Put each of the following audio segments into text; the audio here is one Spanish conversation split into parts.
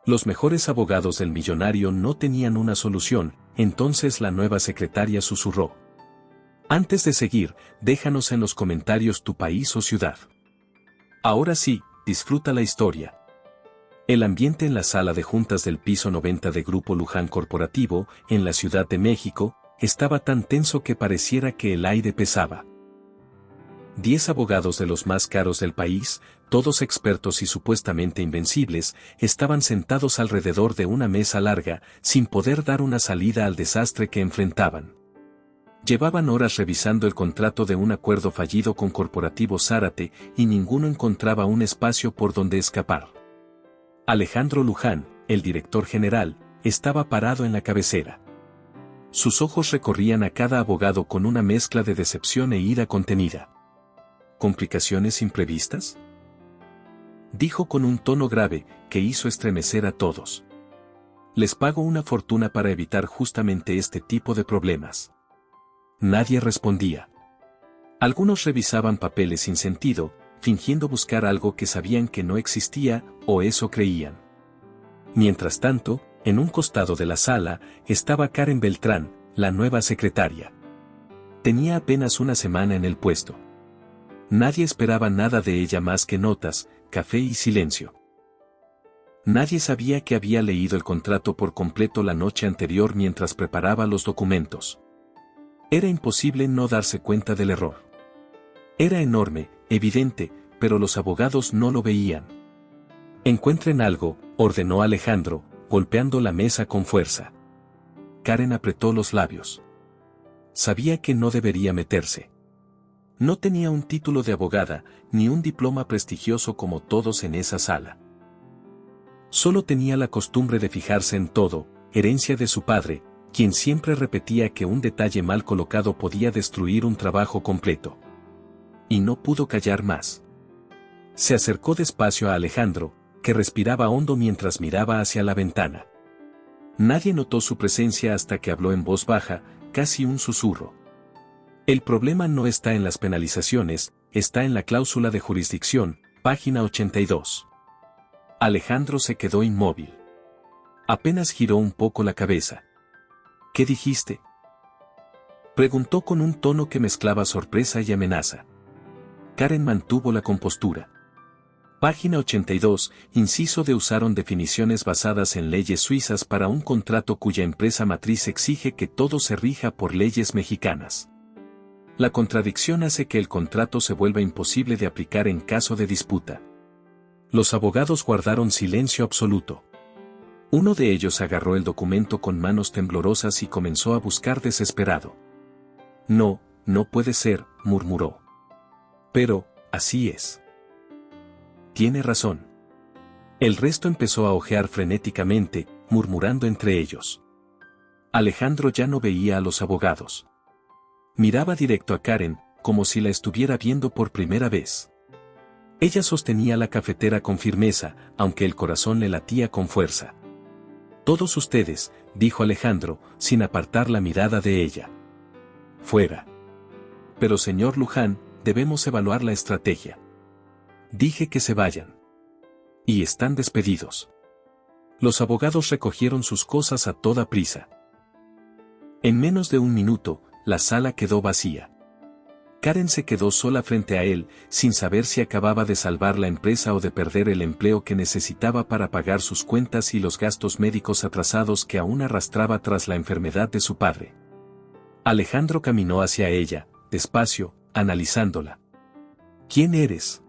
Los mejores abogados del millonario no tenían una solución, entonces la nueva secretaria susurró. Antes de seguir, déjanos en los comentarios tu país o ciudad. Ahora sí, disfruta la historia. El ambiente en la sala de juntas del piso 90 de Grupo Luján Corporativo, en la Ciudad de México, estaba tan tenso que pareciera que el aire pesaba. 10 abogados de los más caros del país, todos expertos y supuestamente invencibles, estaban sentados alrededor de una mesa larga, sin poder dar una salida al desastre que enfrentaban. Llevaban horas revisando el contrato de un acuerdo fallido con Corporativo Zárate y ninguno encontraba un espacio por donde escapar. Alejandro Luján, el director general, estaba parado en la cabecera. Sus ojos recorrían a cada abogado con una mezcla de decepción e ira contenida. ¿Complicaciones imprevistas?, dijo con un tono grave, que hizo estremecer a todos. Les pago una fortuna para evitar justamente este tipo de problemas. Nadie respondía. Algunos revisaban papeles sin sentido, fingiendo buscar algo que sabían que no existía, o eso creían. Mientras tanto, en un costado de la sala, estaba Karen Beltrán, la nueva secretaria. Tenía apenas una semana en el puesto. Nadie esperaba nada de ella más que notas, café y silencio. Nadie sabía que había leído el contrato por completo la noche anterior mientras preparaba los documentos. Era imposible no darse cuenta del error. Era enorme, evidente, pero los abogados no lo veían. Encuentren algo, ordenó Alejandro, golpeando la mesa con fuerza. Karen apretó los labios. Sabía que no debería meterse. No tenía un título de abogada, ni un diploma prestigioso como todos en esa sala. Solo tenía la costumbre de fijarse en todo, herencia de su padre, quien siempre repetía que un detalle mal colocado podía destruir un trabajo completo. Y no pudo callar más. Se acercó despacio a Alejandro, que respiraba hondo mientras miraba hacia la ventana. Nadie notó su presencia hasta que habló en voz baja, casi un susurro. El problema no está en las penalizaciones, está en la cláusula de jurisdicción, página 82. Alejandro se quedó inmóvil. Apenas giró un poco la cabeza. ¿Qué dijiste?, preguntó con un tono que mezclaba sorpresa y amenaza. Karen mantuvo la compostura. Página 82, inciso de usaron definiciones basadas en leyes suizas para un contrato cuya empresa matriz exige que todo se rija por leyes mexicanas. La contradicción hace que el contrato se vuelva imposible de aplicar en caso de disputa. Los abogados guardaron silencio absoluto. Uno de ellos agarró el documento con manos temblorosas y comenzó a buscar desesperado. No, no puede ser, murmuró. Pero, así es. Tiene razón. El resto empezó a hojear frenéticamente, murmurando entre ellos. Alejandro ya no veía a los abogados. Miraba directo a Karen, como si la estuviera viendo por primera vez. Ella sostenía la cafetera con firmeza, aunque el corazón le latía con fuerza. Todos ustedes, dijo Alejandro, sin apartar la mirada de ella. Fuera. Pero señor Luján, debemos evaluar la estrategia. Dije que se vayan. Y están despedidos. Los abogados recogieron sus cosas a toda prisa. En menos de un minuto, la sala quedó vacía. Karen se quedó sola frente a él, sin saber si acababa de salvar la empresa o de perder el empleo que necesitaba para pagar sus cuentas y los gastos médicos atrasados que aún arrastraba tras la enfermedad de su padre. Alejandro caminó hacia ella, despacio, analizándola. ¿Quién eres?,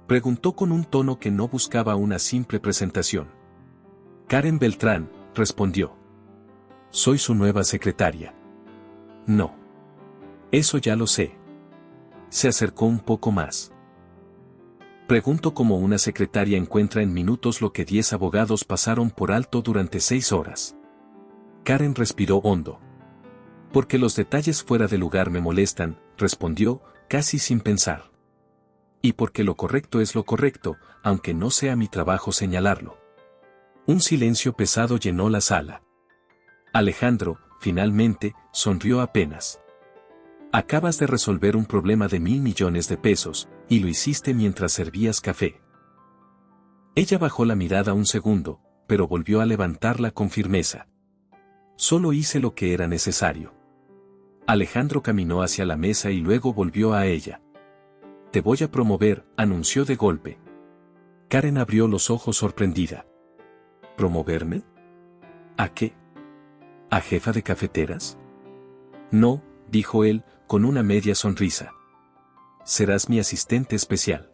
preguntó con un tono que no buscaba una simple presentación. Karen Beltrán, respondió. Soy su nueva secretaria. No. Eso ya lo sé. Se acercó un poco más. Pregunto cómo una secretaria encuentra en minutos lo que 10 abogados pasaron por alto durante 6 horas. Karen respiró hondo. Porque los detalles fuera de lugar me molestan, respondió, casi sin pensar. Y porque lo correcto es lo correcto, aunque no sea mi trabajo señalarlo. Un silencio pesado llenó la sala. Alejandro, finalmente, sonrió apenas. Acabas de resolver un problema de 1.000 millones de pesos, y lo hiciste mientras servías café. Ella bajó la mirada un segundo, pero volvió a levantarla con firmeza. Solo hice lo que era necesario. Alejandro caminó hacia la mesa y luego volvió a ella. Te voy a promover, anunció de golpe. Karen abrió los ojos sorprendida. ¿Promoverme? ¿A qué? ¿A jefa de cafeteras? No, dijo él, con una media sonrisa. Serás mi asistente especial.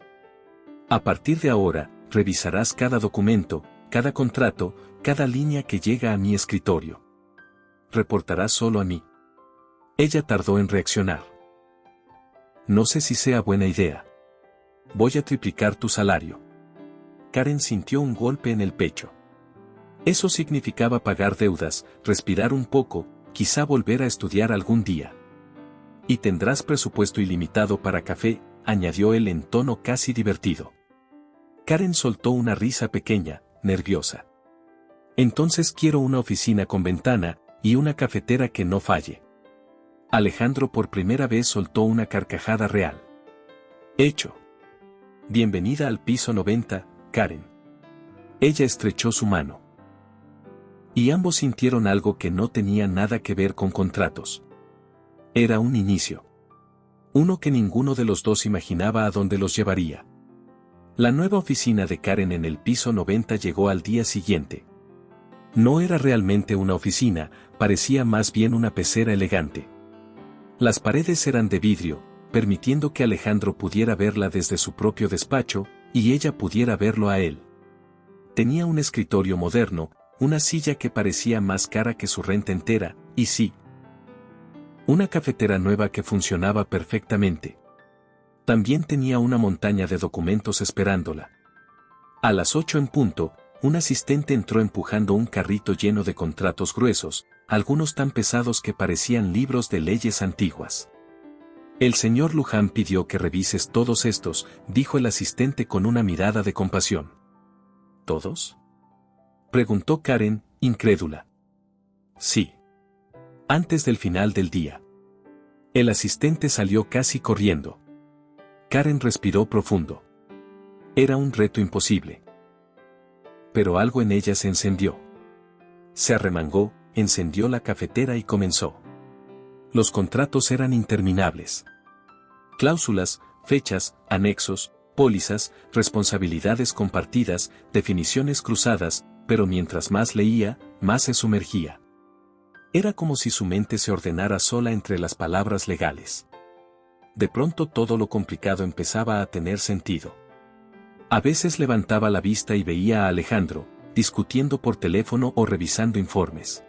A partir de ahora, revisarás cada documento, cada contrato, cada línea que llega a mi escritorio. Reportarás solo a mí. Ella tardó en reaccionar. No sé si sea buena idea. Voy a triplicar tu salario. Karen sintió un golpe en el pecho. Eso significaba pagar deudas, respirar un poco, quizá volver a estudiar algún día. Y tendrás presupuesto ilimitado para café, añadió él en tono casi divertido. Karen soltó una risa pequeña, nerviosa. Entonces quiero una oficina con ventana, y una cafetera que no falle. Alejandro por primera vez soltó una carcajada real. Hecho. Bienvenida al piso 90, Karen. Ella estrechó su mano. Y ambos sintieron algo que no tenía nada que ver con contratos. Era un inicio. Uno que ninguno de los dos imaginaba a dónde los llevaría. La nueva oficina de Karen en el piso 90 llegó al día siguiente. No era realmente una oficina, parecía más bien una pecera elegante. Las paredes eran de vidrio, permitiendo que Alejandro pudiera verla desde su propio despacho, y ella pudiera verlo a él. Tenía un escritorio moderno, una silla que parecía más cara que su renta entera, y sí, una cafetera nueva que funcionaba perfectamente. También tenía una montaña de documentos esperándola. A las 8 en punto, un asistente entró empujando un carrito lleno de contratos gruesos, algunos tan pesados que parecían libros de leyes antiguas. El señor Luján pidió que revises todos estos, dijo el asistente con una mirada de compasión. ¿Todos?, preguntó Karen, incrédula. Sí. Antes del final del día. El asistente salió casi corriendo. Karen respiró profundo. Era un reto imposible. Pero algo en ella se encendió. Se arremangó, encendió la cafetera y comenzó. Los contratos eran interminables. Cláusulas, fechas, anexos, pólizas, responsabilidades compartidas, definiciones cruzadas, pero mientras más leía, más se sumergía. Era como si su mente se ordenara sola entre las palabras legales. De pronto todo lo complicado empezaba a tener sentido. A veces levantaba la vista y veía a Alejandro, discutiendo por teléfono o revisando informes.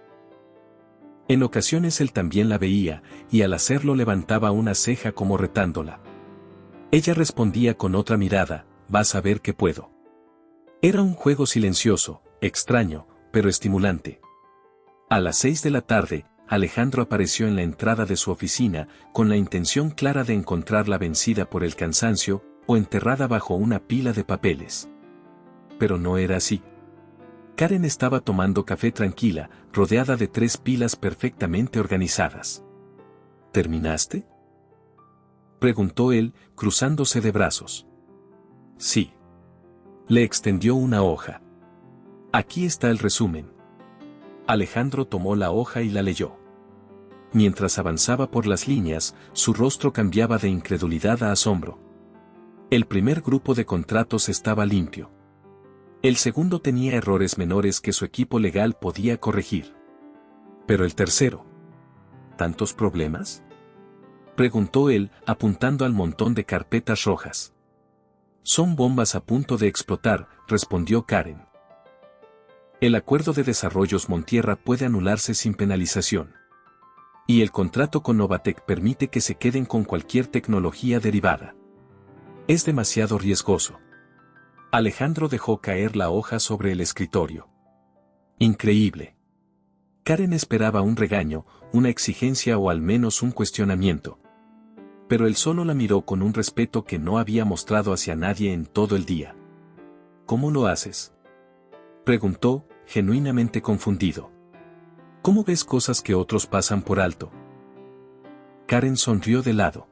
En ocasiones él también la veía, y al hacerlo levantaba una ceja como retándola. Ella respondía con otra mirada, vas a ver que puedo. Era un juego silencioso, extraño, pero estimulante. A las 6 de la tarde, Alejandro apareció en la entrada de su oficina, con la intención clara de encontrarla vencida por el cansancio, o enterrada bajo una pila de papeles. Pero no era así. Karen estaba tomando café tranquila, rodeada de 3 pilas perfectamente organizadas. ¿Terminaste?, preguntó él, cruzándose de brazos. Sí. Le extendió una hoja. Aquí está el resumen. Alejandro tomó la hoja y la leyó. Mientras avanzaba por las líneas, su rostro cambiaba de incredulidad a asombro. El primer grupo de contratos estaba limpio. El segundo tenía errores menores que su equipo legal podía corregir. Pero el tercero. ¿Tantos problemas?, preguntó él, apuntando al montón de carpetas rojas. Son bombas a punto de explotar, respondió Karen. El acuerdo de desarrollos Montierra puede anularse sin penalización. Y el contrato con Novatec permite que se queden con cualquier tecnología derivada. Es demasiado riesgoso. Alejandro dejó caer la hoja sobre el escritorio. Increíble. Karen esperaba un regaño, una exigencia o al menos un cuestionamiento. Pero él solo la miró con un respeto que no había mostrado hacia nadie en todo el día. ¿Cómo lo haces?, preguntó, genuinamente confundido. ¿Cómo ves cosas que otros pasan por alto? Karen sonrió de lado.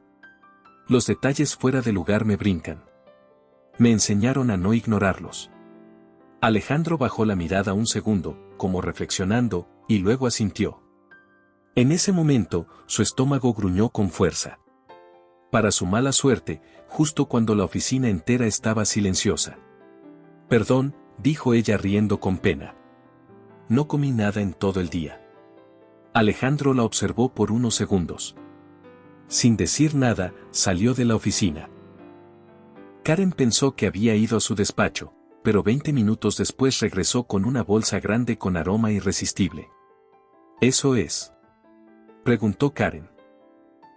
Los detalles fuera de lugar me brincan. Me enseñaron a no ignorarlos. Alejandro bajó la mirada un segundo, como reflexionando, y luego asintió. En ese momento, su estómago gruñó con fuerza. Para su mala suerte, justo cuando la oficina entera estaba silenciosa. Perdón, dijo ella riendo con pena. No comí nada en todo el día. Alejandro la observó por unos segundos. Sin decir nada, salió de la oficina. Karen pensó que había ido a su despacho, pero 20 minutos después regresó con una bolsa grande con aroma irresistible. ¿Eso es?, preguntó Karen.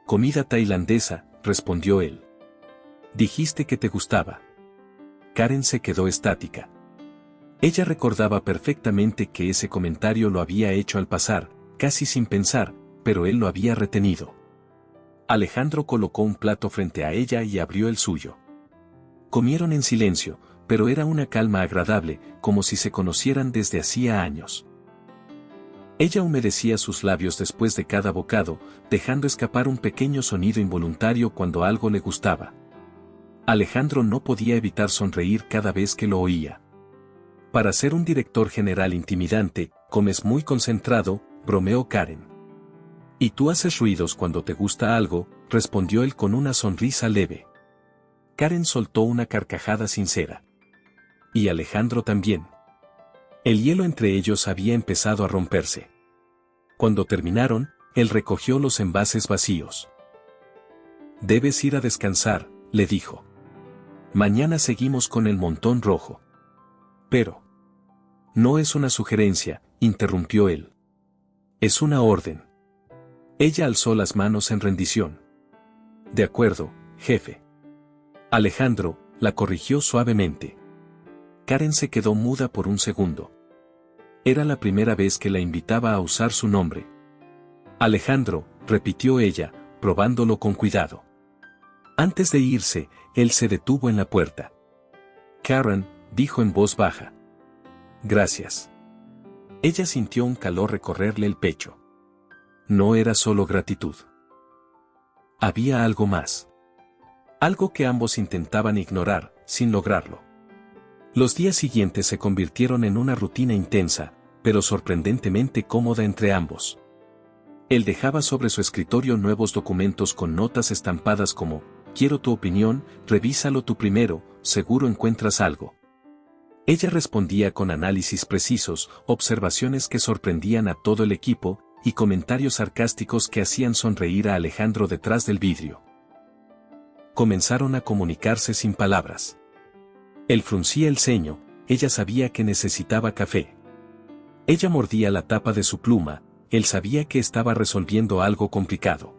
Comida tailandesa, respondió él. Dijiste que te gustaba. Karen se quedó estática. Ella recordaba perfectamente que ese comentario lo había hecho al pasar, casi sin pensar, pero él lo había retenido. Alejandro colocó un plato frente a ella y abrió el suyo. Comieron en silencio, pero era una calma agradable, como si se conocieran desde hacía años. Ella humedecía sus labios después de cada bocado, dejando escapar un pequeño sonido involuntario cuando algo le gustaba. Alejandro no podía evitar sonreír cada vez que lo oía. Para ser un director general intimidante, comes muy concentrado, bromeó Karen. Y tú haces ruidos cuando te gusta algo, respondió él con una sonrisa leve. Karen soltó una carcajada sincera. Y Alejandro también. El hielo entre ellos había empezado a romperse. Cuando terminaron, él recogió los envases vacíos. Debes ir a descansar, le dijo. Mañana seguimos con el montón rojo. Pero. No es una sugerencia, interrumpió él. Es una orden. Ella alzó las manos en rendición. De acuerdo, jefe. Alejandro la corrigió suavemente. Karen se quedó muda por un segundo. Era la primera vez que la invitaba a usar su nombre. Alejandro, repitió ella, probándolo con cuidado. Antes de irse, él se detuvo en la puerta. Karen, dijo en voz baja. Gracias. Ella sintió un calor recorrerle el pecho. No era solo gratitud. Había algo más. Algo que ambos intentaban ignorar, sin lograrlo. Los días siguientes se convirtieron en una rutina intensa, pero sorprendentemente cómoda entre ambos. Él dejaba sobre su escritorio nuevos documentos con notas estampadas como, quiero tu opinión, revísalo tú primero, seguro encuentras algo. Ella respondía con análisis precisos, observaciones que sorprendían a todo el equipo, y comentarios sarcásticos que hacían sonreír a Alejandro detrás del vidrio. Comenzaron a comunicarse sin palabras. Él fruncía el ceño, ella sabía que necesitaba café. Ella mordía la tapa de su pluma, él sabía que estaba resolviendo algo complicado.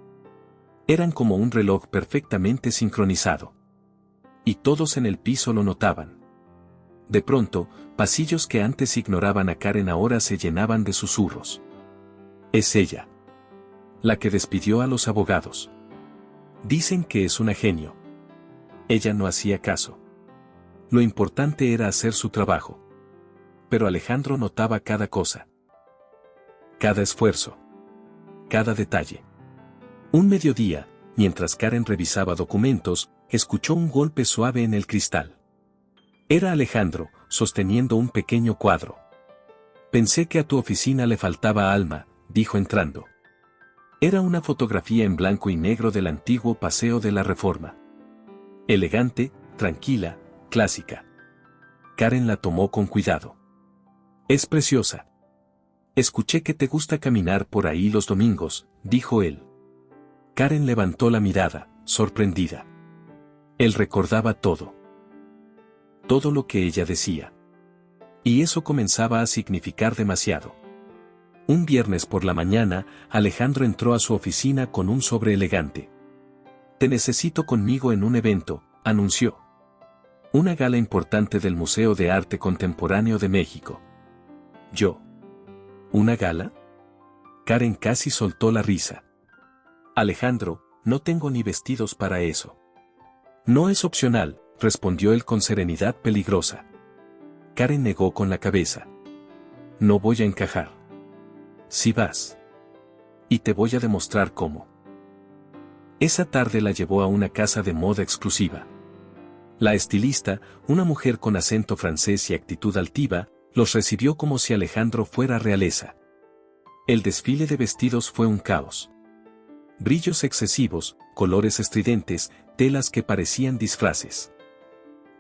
Eran como un reloj perfectamente sincronizado. Y todos en el piso lo notaban. De pronto, pasillos que antes ignoraban a Karen ahora se llenaban de susurros. Es ella. La que despidió a los abogados. Dicen que es una genio. Ella no hacía caso. Lo importante era hacer su trabajo. Pero Alejandro notaba cada cosa. Cada esfuerzo. Cada detalle. Un mediodía, mientras Karen revisaba documentos, escuchó un golpe suave en el cristal. Era Alejandro, sosteniendo un pequeño cuadro. Pensé que a tu oficina le faltaba alma, dijo entrando. Era una fotografía en blanco y negro del antiguo Paseo de la Reforma. Elegante, tranquila, clásica. Karen la tomó con cuidado. Es preciosa. Escuché que te gusta caminar por ahí los domingos, dijo él. Karen levantó la mirada, sorprendida. Él recordaba todo. Todo lo que ella decía. Y eso comenzaba a significar demasiado. Un viernes por la mañana, Alejandro entró a su oficina con un sobre elegante. Te necesito conmigo en un evento, anunció. Una gala importante del Museo de Arte Contemporáneo de México. Yo. ¿Una gala? Karen casi soltó la risa. Alejandro, no tengo ni vestidos para eso. No es opcional, respondió él con serenidad peligrosa. Karen negó con la cabeza. No voy a encajar. Si vas. Y te voy a demostrar cómo. Esa tarde la llevó a una casa de moda exclusiva. La estilista, una mujer con acento francés y actitud altiva, los recibió como si Alejandro fuera realeza. El desfile de vestidos fue un caos. Brillos excesivos, colores estridentes, telas que parecían disfraces.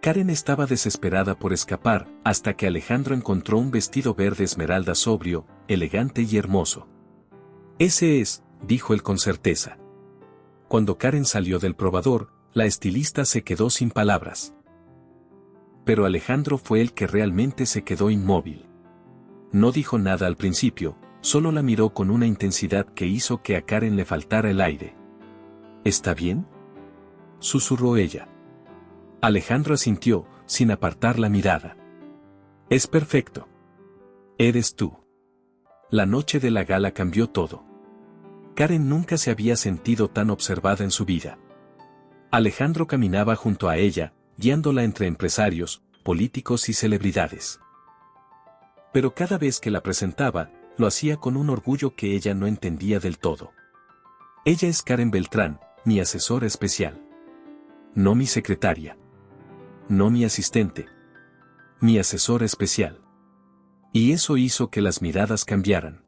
Karen estaba desesperada por escapar, hasta que Alejandro encontró un vestido verde esmeralda sobrio, elegante y hermoso. «Ese es», dijo él con certeza. Cuando Karen salió del probador, la estilista se quedó sin palabras. Pero Alejandro fue el que realmente se quedó inmóvil. No dijo nada al principio, solo la miró con una intensidad que hizo que a Karen le faltara el aire. «¿Está bien?», susurró ella. Alejandro asintió, sin apartar la mirada. «Es perfecto. Eres tú». La noche de la gala cambió todo. Karen nunca se había sentido tan observada en su vida. Alejandro caminaba junto a ella, guiándola entre empresarios, políticos y celebridades. Pero cada vez que la presentaba, lo hacía con un orgullo que ella no entendía del todo. «Ella es Karen Beltrán, mi asesora especial. No mi secretaria. No mi asistente. Mi asesora especial». Y eso hizo que las miradas cambiaran.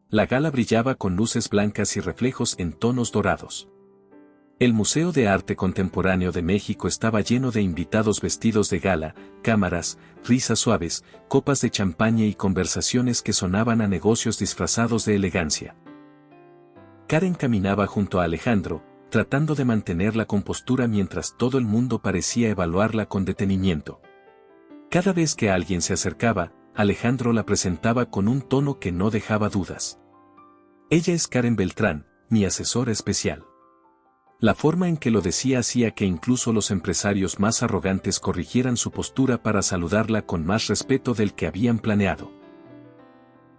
La gala brillaba con luces blancas y reflejos en tonos dorados. El Museo de Arte Contemporáneo de México estaba lleno de invitados vestidos de gala, cámaras, risas suaves, copas de champaña y conversaciones que sonaban a negocios disfrazados de elegancia. Karen caminaba junto a Alejandro, tratando de mantener la compostura mientras todo el mundo parecía evaluarla con detenimiento. Cada vez que alguien se acercaba, Alejandro la presentaba con un tono que no dejaba dudas. «Ella es Karen Beltrán, mi asesora especial». La forma en que lo decía hacía que incluso los empresarios más arrogantes corrigieran su postura para saludarla con más respeto del que habían planeado.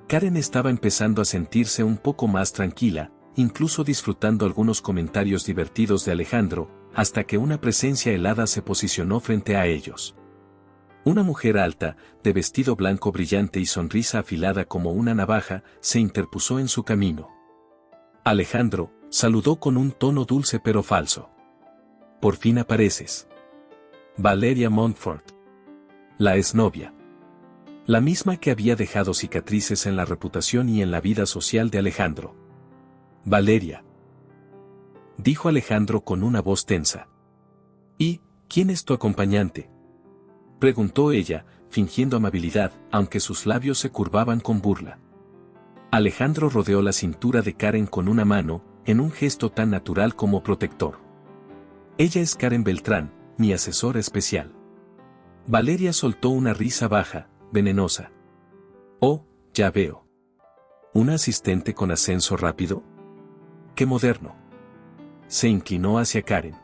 Karen estaba empezando a sentirse un poco más tranquila, incluso disfrutando algunos comentarios divertidos de Alejandro, hasta que una presencia helada se posicionó frente a ellos. Una mujer alta, de vestido blanco brillante y sonrisa afilada como una navaja, se interpuso en su camino. Alejandro saludó con un tono dulce pero falso. «Por fin apareces. Valeria Montfort. La exnovia. La misma que había dejado cicatrices en la reputación y en la vida social de Alejandro». «Valeria», dijo Alejandro con una voz tensa. «¿Y quién es tu acompañante?», preguntó ella, fingiendo amabilidad, aunque sus labios se curvaban con burla. Alejandro rodeó la cintura de Karen con una mano, en un gesto tan natural como protector. «Ella es Karen Beltrán, mi asesora especial». Valeria soltó una risa baja, venenosa. «Oh, ya veo. ¿Un asistente con ascenso rápido? ¡Qué moderno!». Se inclinó hacia Karen.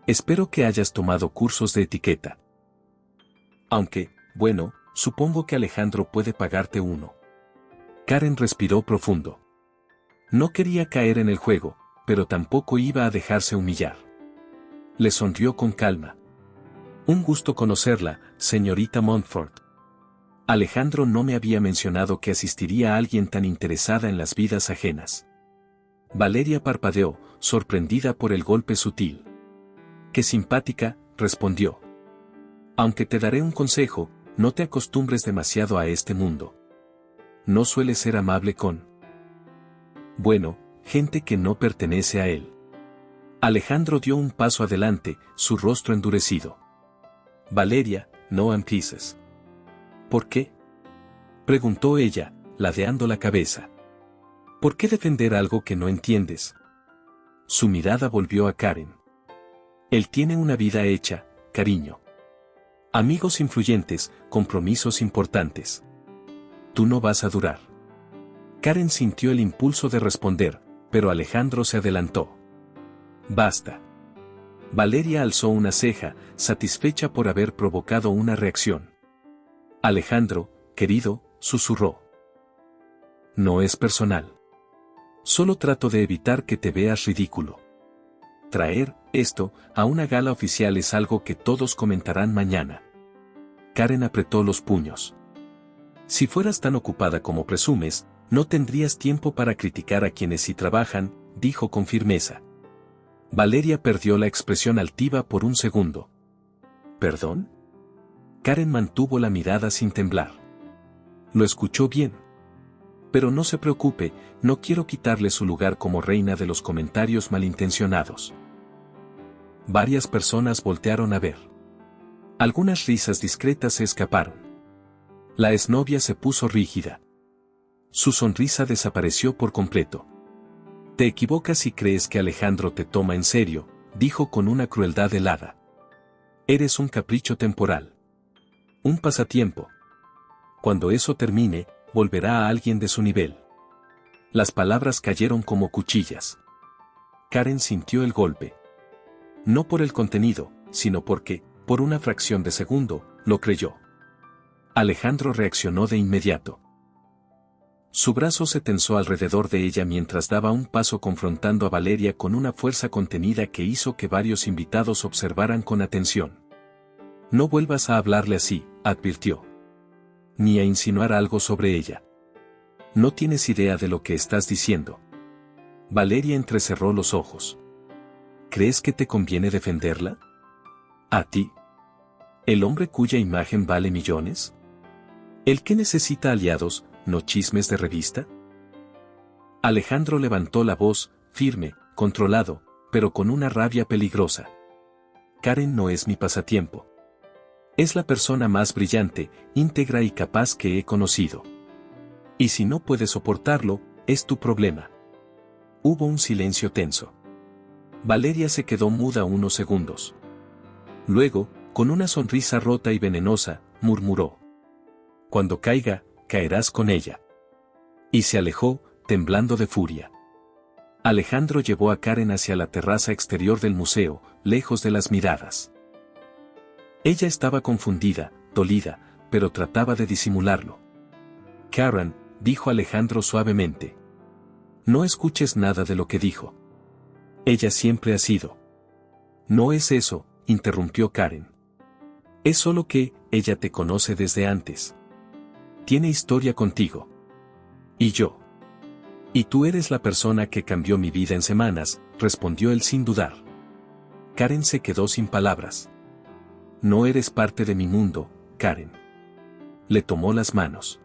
«Espero que hayas tomado cursos de etiqueta. Aunque, bueno, supongo que Alejandro puede pagarte uno». Karen respiró profundo. No quería caer en el juego, pero tampoco iba a dejarse humillar. Le sonrió con calma. «Un gusto conocerla, señorita Montfort. Alejandro no me había mencionado que asistiría a alguien tan interesada en las vidas ajenas». Valeria parpadeó, sorprendida por el golpe sutil. «Qué simpática», respondió. «Aunque te daré un consejo, no te acostumbres demasiado a este mundo. No suele ser amable con, bueno, gente que no pertenece a él». Alejandro dio un paso adelante, su rostro endurecido. «Valeria, no empieces». «¿Por qué?», preguntó ella, ladeando la cabeza. «¿Por qué defender algo que no entiendes?». Su mirada volvió a Karen. «Él tiene una vida hecha, cariño. Amigos influyentes, compromisos importantes. Tú no vas a durar». Karen sintió el impulso de responder, pero Alejandro se adelantó. «Basta». Valeria alzó una ceja, satisfecha por haber provocado una reacción. «Alejandro, querido», susurró. «No es personal. Solo trato de evitar que te veas ridículo. Traer esto a una gala oficial es algo que todos comentarán mañana». Karen apretó los puños. «Si fueras tan ocupada como presumes, no tendrías tiempo para criticar a quienes sí trabajan», dijo con firmeza. Valeria perdió la expresión altiva por un segundo. ¿Perdón? Karen mantuvo la mirada sin temblar. Lo escuchó bien. Pero no se preocupe, no quiero quitarle su lugar como reina de los comentarios malintencionados. Varias personas voltearon a ver. Algunas risas discretas se escaparon. La exnovia se puso rígida. Su sonrisa desapareció por completo. Te equivocas si crees que Alejandro te toma en serio, dijo con una crueldad helada. Eres un capricho temporal. Un pasatiempo. Cuando eso termine, volverá a alguien de su nivel. Las palabras cayeron como cuchillas. Karen sintió el golpe. No por el contenido, sino porque, por una fracción de segundo, lo creyó. Alejandro reaccionó de inmediato. Su brazo se tensó alrededor de ella mientras daba un paso confrontando a Valeria con una fuerza contenida que hizo que varios invitados observaran con atención. No vuelvas a hablarle así, advirtió. Ni a insinuar algo sobre ella. No tienes idea de lo que estás diciendo. Valeria entrecerró los ojos. ¿Crees que te conviene defenderla? ¿A ti? ¿El hombre cuya imagen vale millones? ¿El que necesita aliados, no chismes de revista? Alejandro levantó la voz, firme, controlado, pero con una rabia peligrosa. Karen no es mi pasatiempo. Es la persona más brillante, íntegra y capaz que he conocido. Y si no puedes soportarlo, es tu problema. Hubo un silencio tenso. Valeria se quedó muda unos segundos. Luego, con una sonrisa rota y venenosa, murmuró. Cuando caiga, caerás con ella. Y se alejó, temblando de furia. Alejandro llevó a Karen hacia la terraza exterior del museo, lejos de las miradas. Ella estaba confundida, dolida, pero trataba de disimularlo. Karen, dijo Alejandro suavemente. No escuches nada de lo que dijo. Ella siempre ha sido. No es eso, interrumpió Karen. Es solo que, ella te conoce desde antes. Tiene historia contigo. Y yo. Y tú eres la persona que cambió mi vida en semanas, respondió él sin dudar. Karen se quedó sin palabras. No eres parte de mi mundo, Karen. Le tomó las manos.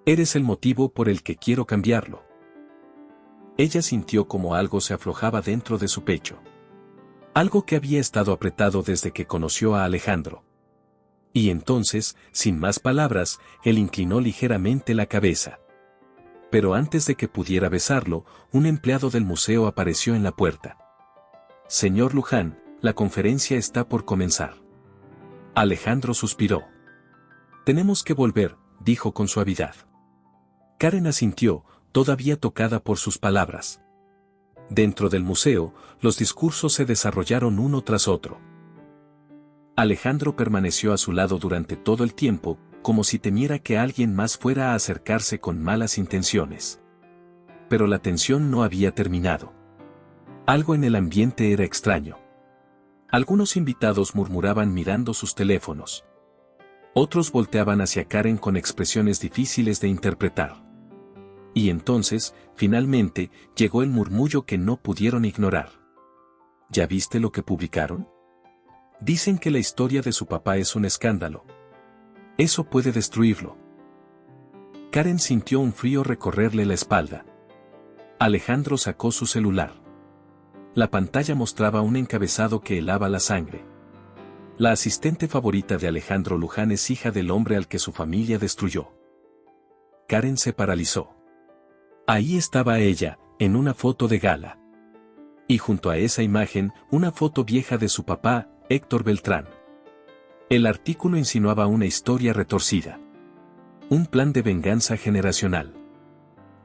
Eres el motivo por el que quiero cambiarlo. Ella sintió como algo se aflojaba dentro de su pecho. Algo que había estado apretado desde que conoció a Alejandro. Y entonces, sin más palabras, él inclinó ligeramente la cabeza. Pero antes de que pudiera besarlo, un empleado del museo apareció en la puerta. Señor Luján, la conferencia está por comenzar. Alejandro suspiró. Tenemos que volver, dijo con suavidad. Karen asintió, todavía tocada por sus palabras. Dentro del museo, los discursos se desarrollaron uno tras otro. Alejandro permaneció a su lado durante todo el tiempo, como si temiera que alguien más fuera a acercarse con malas intenciones. Pero la tensión no había terminado. Algo en el ambiente era extraño. Algunos invitados murmuraban mirando sus teléfonos. Otros volteaban hacia Karen con expresiones difíciles de interpretar. Y entonces, finalmente, llegó el murmullo que no pudieron ignorar. ¿Ya viste lo que publicaron? Dicen que la historia de su papá es un escándalo. Eso puede destruirlo. Karen sintió un frío recorrerle la espalda. Alejandro sacó su celular. La pantalla mostraba un encabezado que helaba la sangre. La asistente favorita de Alejandro Luján es hija del hombre al que su familia destruyó. Karen se paralizó. Ahí estaba ella, en una foto de gala. Y junto a esa imagen, una foto vieja de su papá, Héctor Beltrán. El artículo insinuaba una historia retorcida. Un plan de venganza generacional.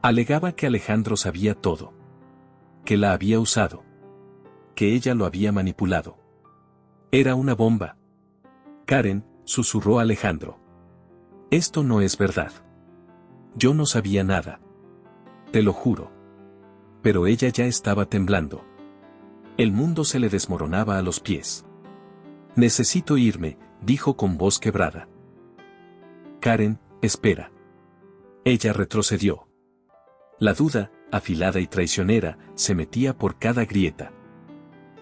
Alegaba que Alejandro sabía todo. Que la había usado. Que ella lo había manipulado. Era una bomba. Karen, susurró Alejandro. Esto no es verdad. Yo no sabía nada. Te lo juro. Pero ella ya estaba temblando. El mundo se le desmoronaba a los pies. Necesito irme, dijo con voz quebrada. Karen, espera. Ella retrocedió. La duda, afilada y traicionera, se metía por cada grieta.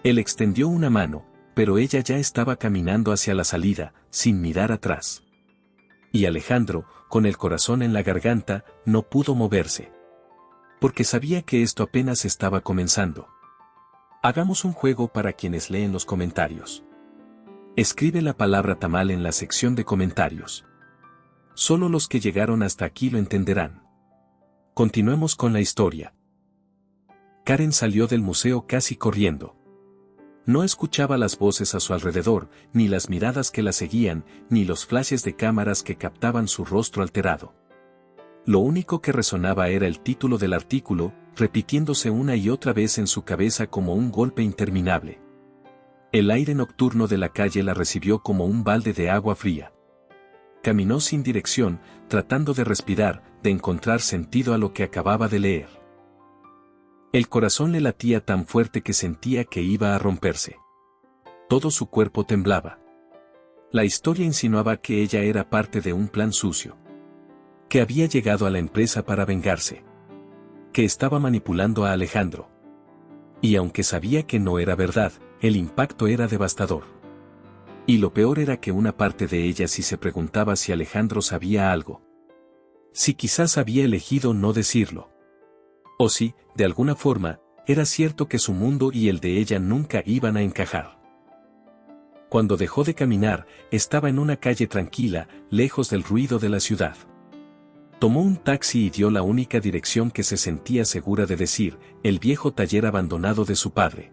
Él extendió una mano, pero ella ya estaba caminando hacia la salida, sin mirar atrás. Y Alejandro, con el corazón en la garganta, no pudo moverse. Porque sabía que esto apenas estaba comenzando. Hagamos un juego para quienes leen los comentarios. Escribe la palabra tamal en la sección de comentarios. Solo los que llegaron hasta aquí lo entenderán. Continuemos con la historia. Karen salió del museo casi corriendo. No escuchaba las voces a su alrededor, ni las miradas que la seguían, ni los flashes de cámaras que captaban su rostro alterado. Lo único que resonaba era el título del artículo, repitiéndose una y otra vez en su cabeza como un golpe interminable. El aire nocturno de la calle la recibió como un balde de agua fría. Caminó sin dirección, tratando de respirar, de encontrar sentido a lo que acababa de leer. El corazón le latía tan fuerte que sentía que iba a romperse. Todo su cuerpo temblaba. La historia insinuaba que ella era parte de un plan sucio. Que había llegado a la empresa para vengarse. Que estaba manipulando a Alejandro. Y aunque sabía que no era verdad, el impacto era devastador. Y lo peor era que una parte de ella sí se preguntaba si Alejandro sabía algo. Si quizás había elegido no decirlo. O si, de alguna forma, era cierto que su mundo y el de ella nunca iban a encajar. Cuando dejó de caminar, estaba en una calle tranquila, lejos del ruido de la ciudad. Tomó un taxi y dio la única dirección que se sentía segura de decir, el viejo taller abandonado de su padre.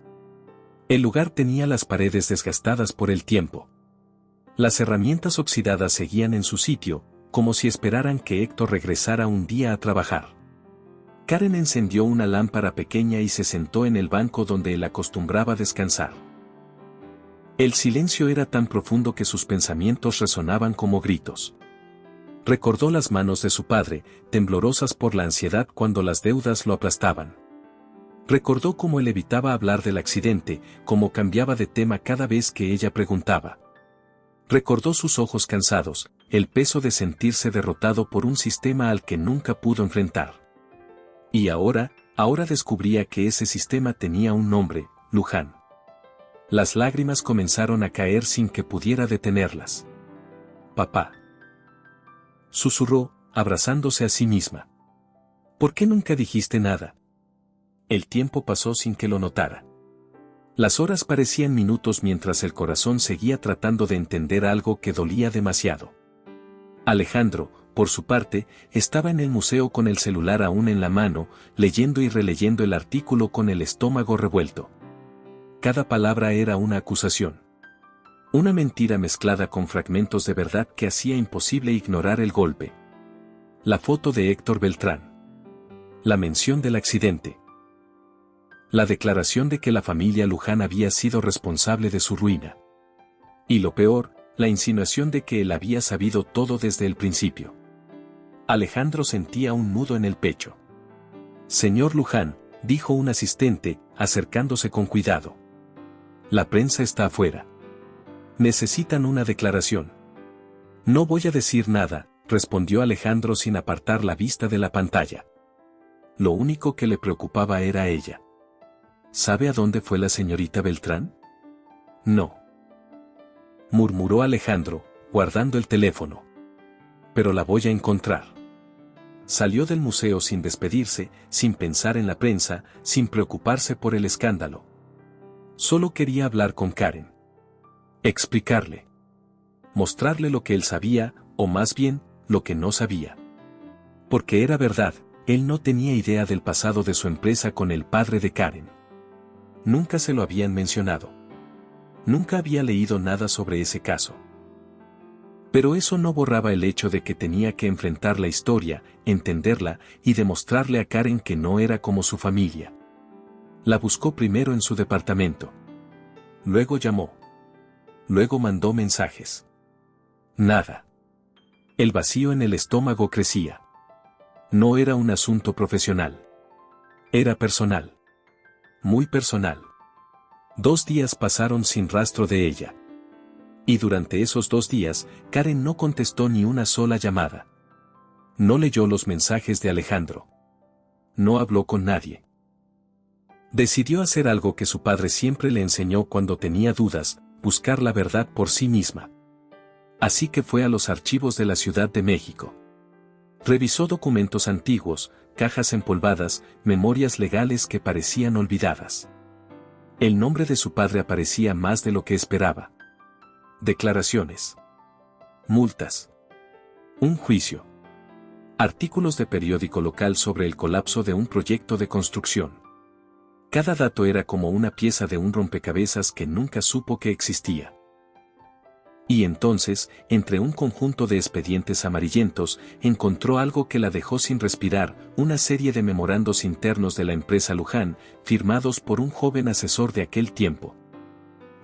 El lugar tenía las paredes desgastadas por el tiempo. Las herramientas oxidadas seguían en su sitio, como si esperaran que Héctor regresara un día a trabajar. Karen encendió una lámpara pequeña y se sentó en el banco donde él acostumbraba descansar. El silencio era tan profundo que sus pensamientos resonaban como gritos. Recordó las manos de su padre, temblorosas por la ansiedad cuando las deudas lo aplastaban. Recordó cómo él evitaba hablar del accidente, cómo cambiaba de tema cada vez que ella preguntaba. Recordó sus ojos cansados, el peso de sentirse derrotado por un sistema al que nunca pudo enfrentar. Y ahora descubría que ese sistema tenía un nombre, Luján. Las lágrimas comenzaron a caer sin que pudiera detenerlas. «Papá», susurró, abrazándose a sí misma. «¿Por qué nunca dijiste nada?» El tiempo pasó sin que lo notara. Las horas parecían minutos mientras el corazón seguía tratando de entender algo que dolía demasiado. Alejandro, por su parte, estaba en el museo con el celular aún en la mano, leyendo y releyendo el artículo con el estómago revuelto. Cada palabra era una acusación. Una mentira mezclada con fragmentos de verdad que hacía imposible ignorar el golpe. La foto de Héctor Beltrán. La mención del accidente. La declaración de que la familia Luján había sido responsable de su ruina. Y lo peor, la insinuación de que él había sabido todo desde el principio. Alejandro sentía un nudo en el pecho. «Señor Luján», dijo un asistente, acercándose con cuidado. «La prensa está afuera. Necesitan una declaración». «No voy a decir nada», respondió Alejandro sin apartar la vista de la pantalla. Lo único que le preocupaba era ella. «¿Sabe a dónde fue la señorita Beltrán?» «No», murmuró Alejandro, guardando el teléfono. «Pero la voy a encontrar». Salió del museo sin despedirse, sin pensar en la prensa, sin preocuparse por el escándalo. Solo quería hablar con Karen. Explicarle. Mostrarle lo que él sabía, o más bien, lo que no sabía. Porque era verdad, él no tenía idea del pasado de su empresa con el padre de Karen. Nunca se lo habían mencionado. Nunca había leído nada sobre ese caso. Pero eso no borraba el hecho de que tenía que enfrentar la historia, entenderla y demostrarle a Karen que no era como su familia. La buscó primero en su departamento. Luego llamó. Luego mandó mensajes. Nada. El vacío en el estómago crecía. No era un asunto profesional. Era personal. Muy personal. 2 días pasaron sin rastro de ella. Y durante esos 2 días, Karen no contestó ni una sola llamada. No leyó los mensajes de Alejandro. No habló con nadie. Decidió hacer algo que su padre siempre le enseñó cuando tenía dudas, buscar la verdad por sí misma. Así que fue a los archivos de la Ciudad de México. Revisó documentos antiguos, cajas empolvadas, memorias legales que parecían olvidadas. El nombre de su padre aparecía más de lo que esperaba. Declaraciones. Multas. Un juicio. Artículos de periódico local sobre el colapso de un proyecto de construcción. Cada dato era como una pieza de un rompecabezas que nunca supo que existía. Y entonces, entre un conjunto de expedientes amarillentos, encontró algo que la dejó sin respirar, una serie de memorandos internos de la empresa Luján, firmados por un joven asesor de aquel tiempo.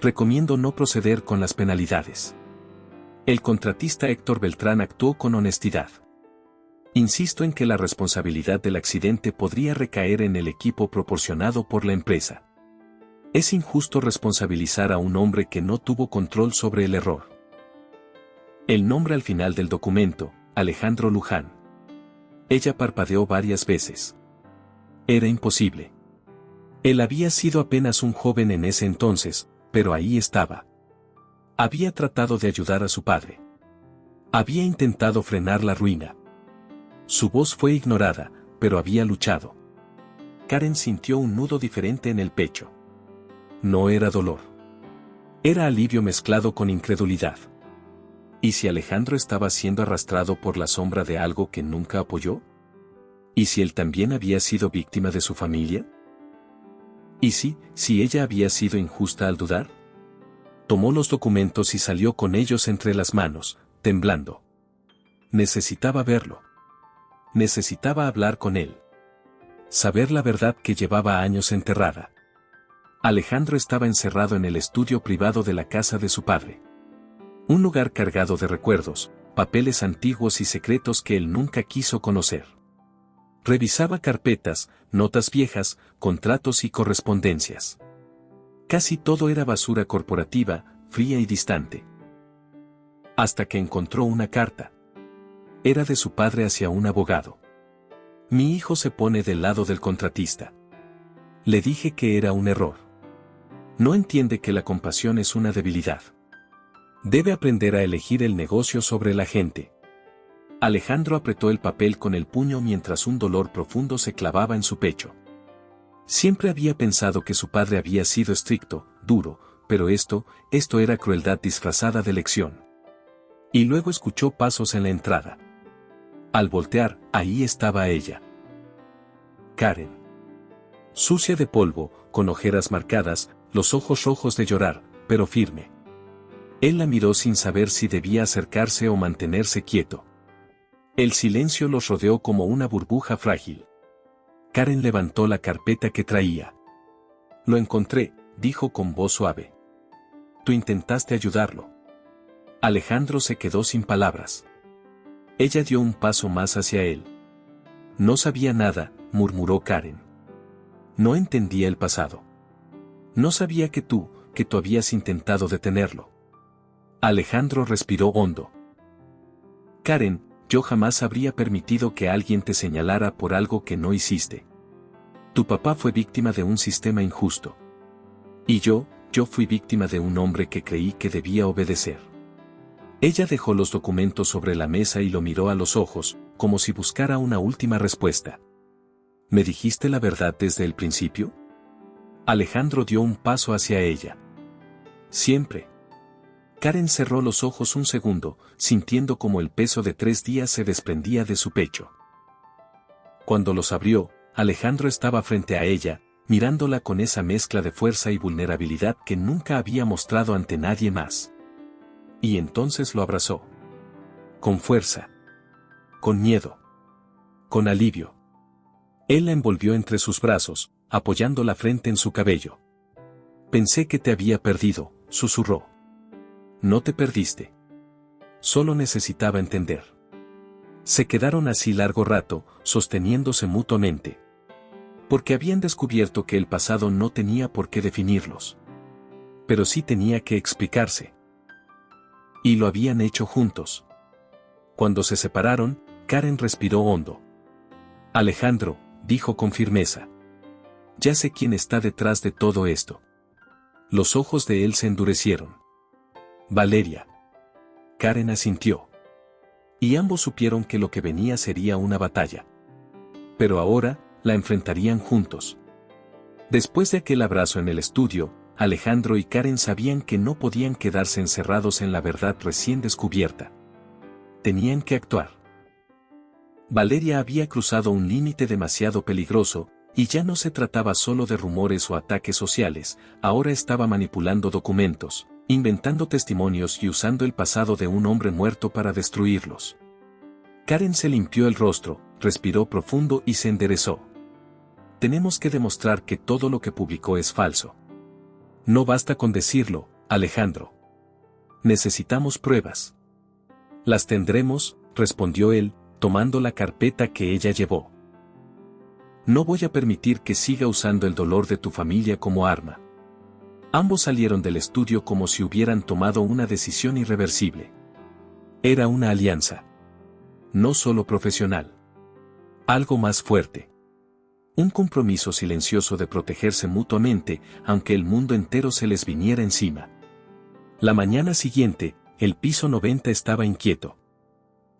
Recomiendo no proceder con las penalidades. El contratista Héctor Beltrán actuó con honestidad. Insisto en que la responsabilidad del accidente podría recaer en el equipo proporcionado por la empresa. Es injusto responsabilizar a un hombre que no tuvo control sobre el error. El nombre al final del documento, Alejandro Luján. Ella parpadeó varias veces. Era imposible. Él había sido apenas un joven en ese entonces, pero ahí estaba. Había tratado de ayudar a su padre. Había intentado frenar la ruina. Su voz fue ignorada, pero había luchado. Karen sintió un nudo diferente en el pecho. No era dolor. Era alivio mezclado con incredulidad. ¿Y si Alejandro estaba siendo arrastrado por la sombra de algo que nunca apoyó? ¿Y si él también había sido víctima de su familia? ¿Y si ella había sido injusta al dudar? Tomó los documentos y salió con ellos entre las manos, temblando. Necesitaba verlo. Necesitaba hablar con él. Saber la verdad que llevaba años enterrada. Alejandro estaba encerrado en el estudio privado de la casa de su padre. Un lugar cargado de recuerdos, papeles antiguos y secretos que él nunca quiso conocer. Revisaba carpetas, notas viejas, contratos y correspondencias. Casi todo era basura corporativa, fría y distante. Hasta que encontró una carta. Era de su padre hacia un abogado. Mi hijo se pone del lado del contratista. Le dije que era un error. No entiende que la compasión es una debilidad. Debe aprender a elegir el negocio sobre la gente. Alejandro apretó el papel con el puño mientras un dolor profundo se clavaba en su pecho. Siempre había pensado que su padre había sido estricto, duro, pero esto era crueldad disfrazada de lección. Y luego escuchó pasos en la entrada. Al voltear, ahí estaba ella. Karen. Sucia de polvo, con ojeras marcadas, los ojos rojos de llorar, pero firme. Él la miró sin saber si debía acercarse o mantenerse quieto. El silencio los rodeó como una burbuja frágil. Karen levantó la carpeta que traía. Lo encontré, dijo con voz suave. Tú intentaste ayudarlo. Alejandro se quedó sin palabras. Ella dio un paso más hacia él. No sabía nada, murmuró Karen. No entendía el pasado. No sabía que tú habías intentado detenerlo. Alejandro respiró hondo. Karen, yo jamás habría permitido que alguien te señalara por algo que no hiciste. Tu papá fue víctima de un sistema injusto. Y yo fui víctima de un hombre que creí que debía obedecer. Ella dejó los documentos sobre la mesa y lo miró a los ojos, como si buscara una última respuesta. ¿Me dijiste la verdad desde el principio? Alejandro dio un paso hacia ella. Siempre. Karen cerró los ojos un segundo, sintiendo como el peso de 3 días se desprendía de su pecho. Cuando los abrió, Alejandro estaba frente a ella, mirándola con esa mezcla de fuerza y vulnerabilidad que nunca había mostrado ante nadie más. Y entonces lo abrazó. Con fuerza. Con miedo. Con alivio. Él la envolvió entre sus brazos, apoyando la frente en su cabello. Pensé que te había perdido, susurró. No te perdiste. Solo necesitaba entender. Se quedaron así largo rato, sosteniéndose mutuamente. Porque habían descubierto que el pasado no tenía por qué definirlos. Pero sí tenía que explicarse. Y lo habían hecho juntos. Cuando se separaron, Karen respiró hondo. Alejandro, dijo con firmeza. Ya sé quién está detrás de todo esto. Los ojos de él se endurecieron. Valeria. Karen asintió. Y ambos supieron que lo que venía sería una batalla. Pero ahora, la enfrentarían juntos. Después de aquel abrazo en el estudio, Alejandro y Karen sabían que no podían quedarse encerrados en la verdad recién descubierta. Tenían que actuar. Valeria había cruzado un límite demasiado peligroso, y ya no se trataba solo de rumores o ataques sociales, ahora estaba manipulando documentos, inventando testimonios y usando el pasado de un hombre muerto para destruirlos. Karen se limpió el rostro, respiró profundo y se enderezó. Tenemos que demostrar que todo lo que publicó es falso. No basta con decirlo, Alejandro. Necesitamos pruebas. Las tendremos, respondió él, tomando la carpeta que ella llevó. No voy a permitir que siga usando el dolor de tu familia como arma. Ambos salieron del estudio como si hubieran tomado una decisión irreversible. Era una alianza. No solo profesional. Algo más fuerte. Un compromiso silencioso de protegerse mutuamente, aunque el mundo entero se les viniera encima. La mañana siguiente, el piso 90 estaba inquieto.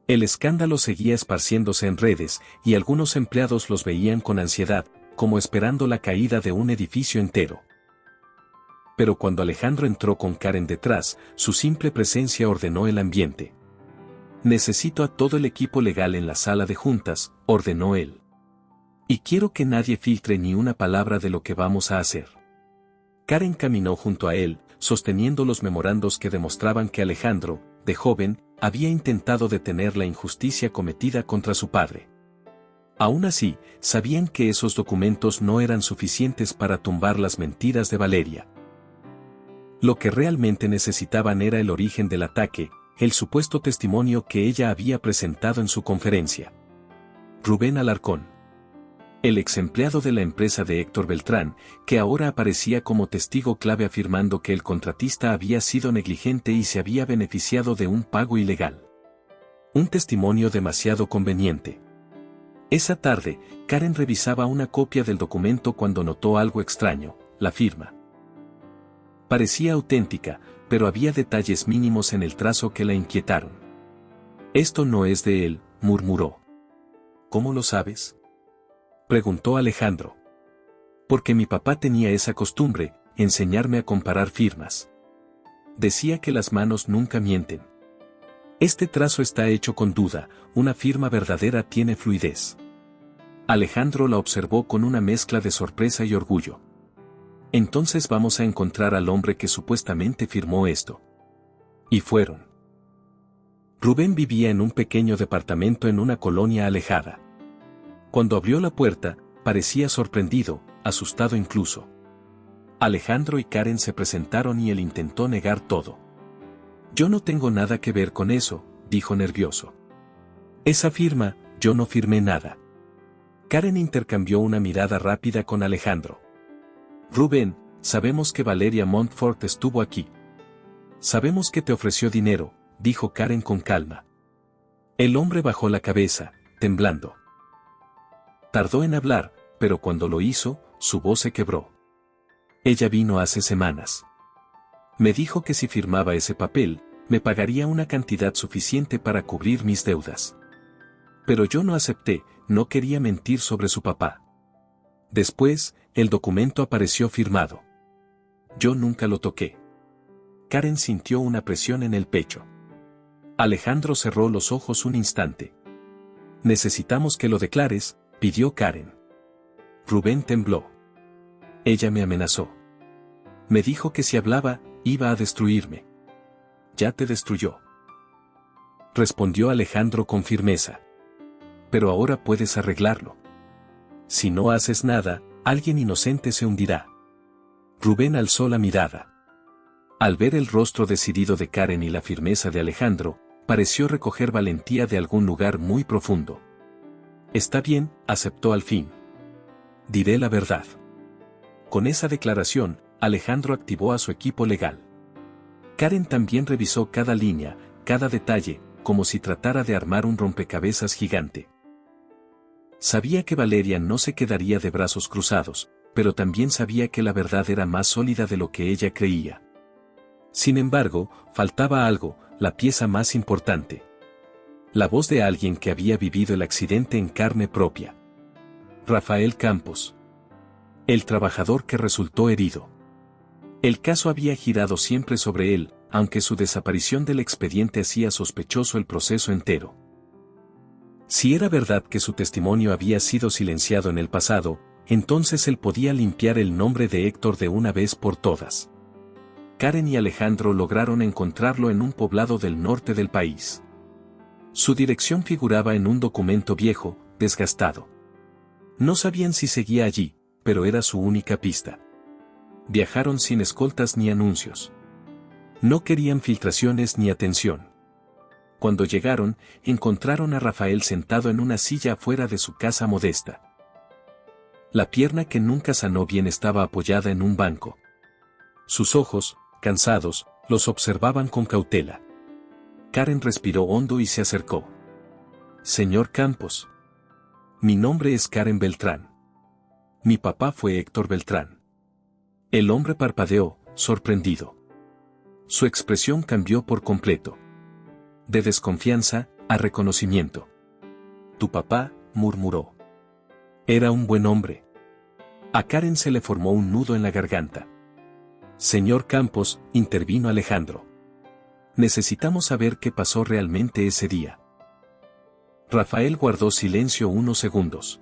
El escándalo seguía esparciéndose en redes, y algunos empleados los veían con ansiedad, como esperando la caída de un edificio entero. Pero cuando Alejandro entró con Karen detrás, su simple presencia ordenó el ambiente. Necesito a todo el equipo legal en la sala de juntas, ordenó él. Y quiero que nadie filtre ni una palabra de lo que vamos a hacer. Karen caminó junto a él, sosteniendo los memorandos que demostraban que Alejandro, de joven, había intentado detener la injusticia cometida contra su padre. Aún así, sabían que esos documentos no eran suficientes para tumbar las mentiras de Valeria. Lo que realmente necesitaban era el origen del ataque, el supuesto testimonio que ella había presentado en su conferencia. Rubén Alarcón. El ex empleado de la empresa de Héctor Beltrán, que ahora aparecía como testigo clave afirmando que el contratista había sido negligente y se había beneficiado de un pago ilegal. Un testimonio demasiado conveniente. Esa tarde, Karen revisaba una copia del documento cuando notó algo extraño, la firma. Parecía auténtica, pero había detalles mínimos en el trazo que la inquietaron. Esto no es de él, murmuró. ¿Cómo lo sabes?, preguntó Alejandro. Porque mi papá tenía esa costumbre, enseñarme a comparar firmas. Decía que las manos nunca mienten. Este trazo está hecho con duda, una firma verdadera tiene fluidez. Alejandro la observó con una mezcla de sorpresa y orgullo. Entonces vamos a encontrar al hombre que supuestamente firmó esto. Y fueron. Rubén vivía en un pequeño departamento en una colonia alejada. Cuando abrió la puerta, parecía sorprendido, asustado incluso. Alejandro y Karen se presentaron y él intentó negar todo. Yo no tengo nada que ver con eso, dijo nervioso. Esa firma, yo no firmé nada. Karen intercambió una mirada rápida con Alejandro. Rubén, sabemos que Valeria Montfort estuvo aquí. Sabemos que te ofreció dinero, dijo Karen con calma. El hombre bajó la cabeza, temblando. Tardó en hablar, pero cuando lo hizo, su voz se quebró. Ella vino hace semanas. Me dijo que si firmaba ese papel, me pagaría una cantidad suficiente para cubrir mis deudas. Pero yo no acepté, no quería mentir sobre su papá. Después, el documento apareció firmado. Yo nunca lo toqué. Karen sintió una presión en el pecho. Alejandro cerró los ojos un instante. Necesitamos que lo declares, pidió Karen. Rubén tembló. Ella me amenazó. Me dijo que si hablaba, iba a destruirme. Ya te destruyó. Respondió Alejandro con firmeza. Pero ahora puedes arreglarlo. Si no haces nada, alguien inocente se hundirá. Rubén alzó la mirada. Al ver el rostro decidido de Karen y la firmeza de Alejandro, pareció recoger valentía de algún lugar muy profundo. Está bien, aceptó al fin. Diré la verdad. Con esa declaración, Alejandro activó a su equipo legal. Karen también revisó cada línea, cada detalle, como si tratara de armar un rompecabezas gigante. Sabía que Valeria no se quedaría de brazos cruzados, pero también sabía que la verdad era más sólida de lo que ella creía. Sin embargo, faltaba algo, la pieza más importante. La voz de alguien que había vivido el accidente en carne propia. Rafael Campos. El trabajador que resultó herido. El caso había girado siempre sobre él, aunque su desaparición del expediente hacía sospechoso el proceso entero. Si era verdad que su testimonio había sido silenciado en el pasado, entonces él podía limpiar el nombre de Héctor de una vez por todas. Karen y Alejandro lograron encontrarlo en un poblado del norte del país. Su dirección figuraba en un documento viejo, desgastado. No sabían si seguía allí, pero era su única pista. Viajaron sin escoltas ni anuncios. No querían filtraciones ni atención. Cuando llegaron, encontraron a Rafael sentado en una silla afuera de su casa modesta. La pierna que nunca sanó bien estaba apoyada en un banco. Sus ojos, cansados, los observaban con cautela. Karen respiró hondo y se acercó. Señor Campos. Mi nombre es Karen Beltrán. Mi papá fue Héctor Beltrán. El hombre parpadeó, sorprendido. Su expresión cambió por completo. De desconfianza, a reconocimiento. Tu papá, murmuró. Era un buen hombre. A Karen se le formó un nudo en la garganta. Señor Campos, intervino Alejandro. Necesitamos saber qué pasó realmente ese día. Rafael guardó silencio unos segundos.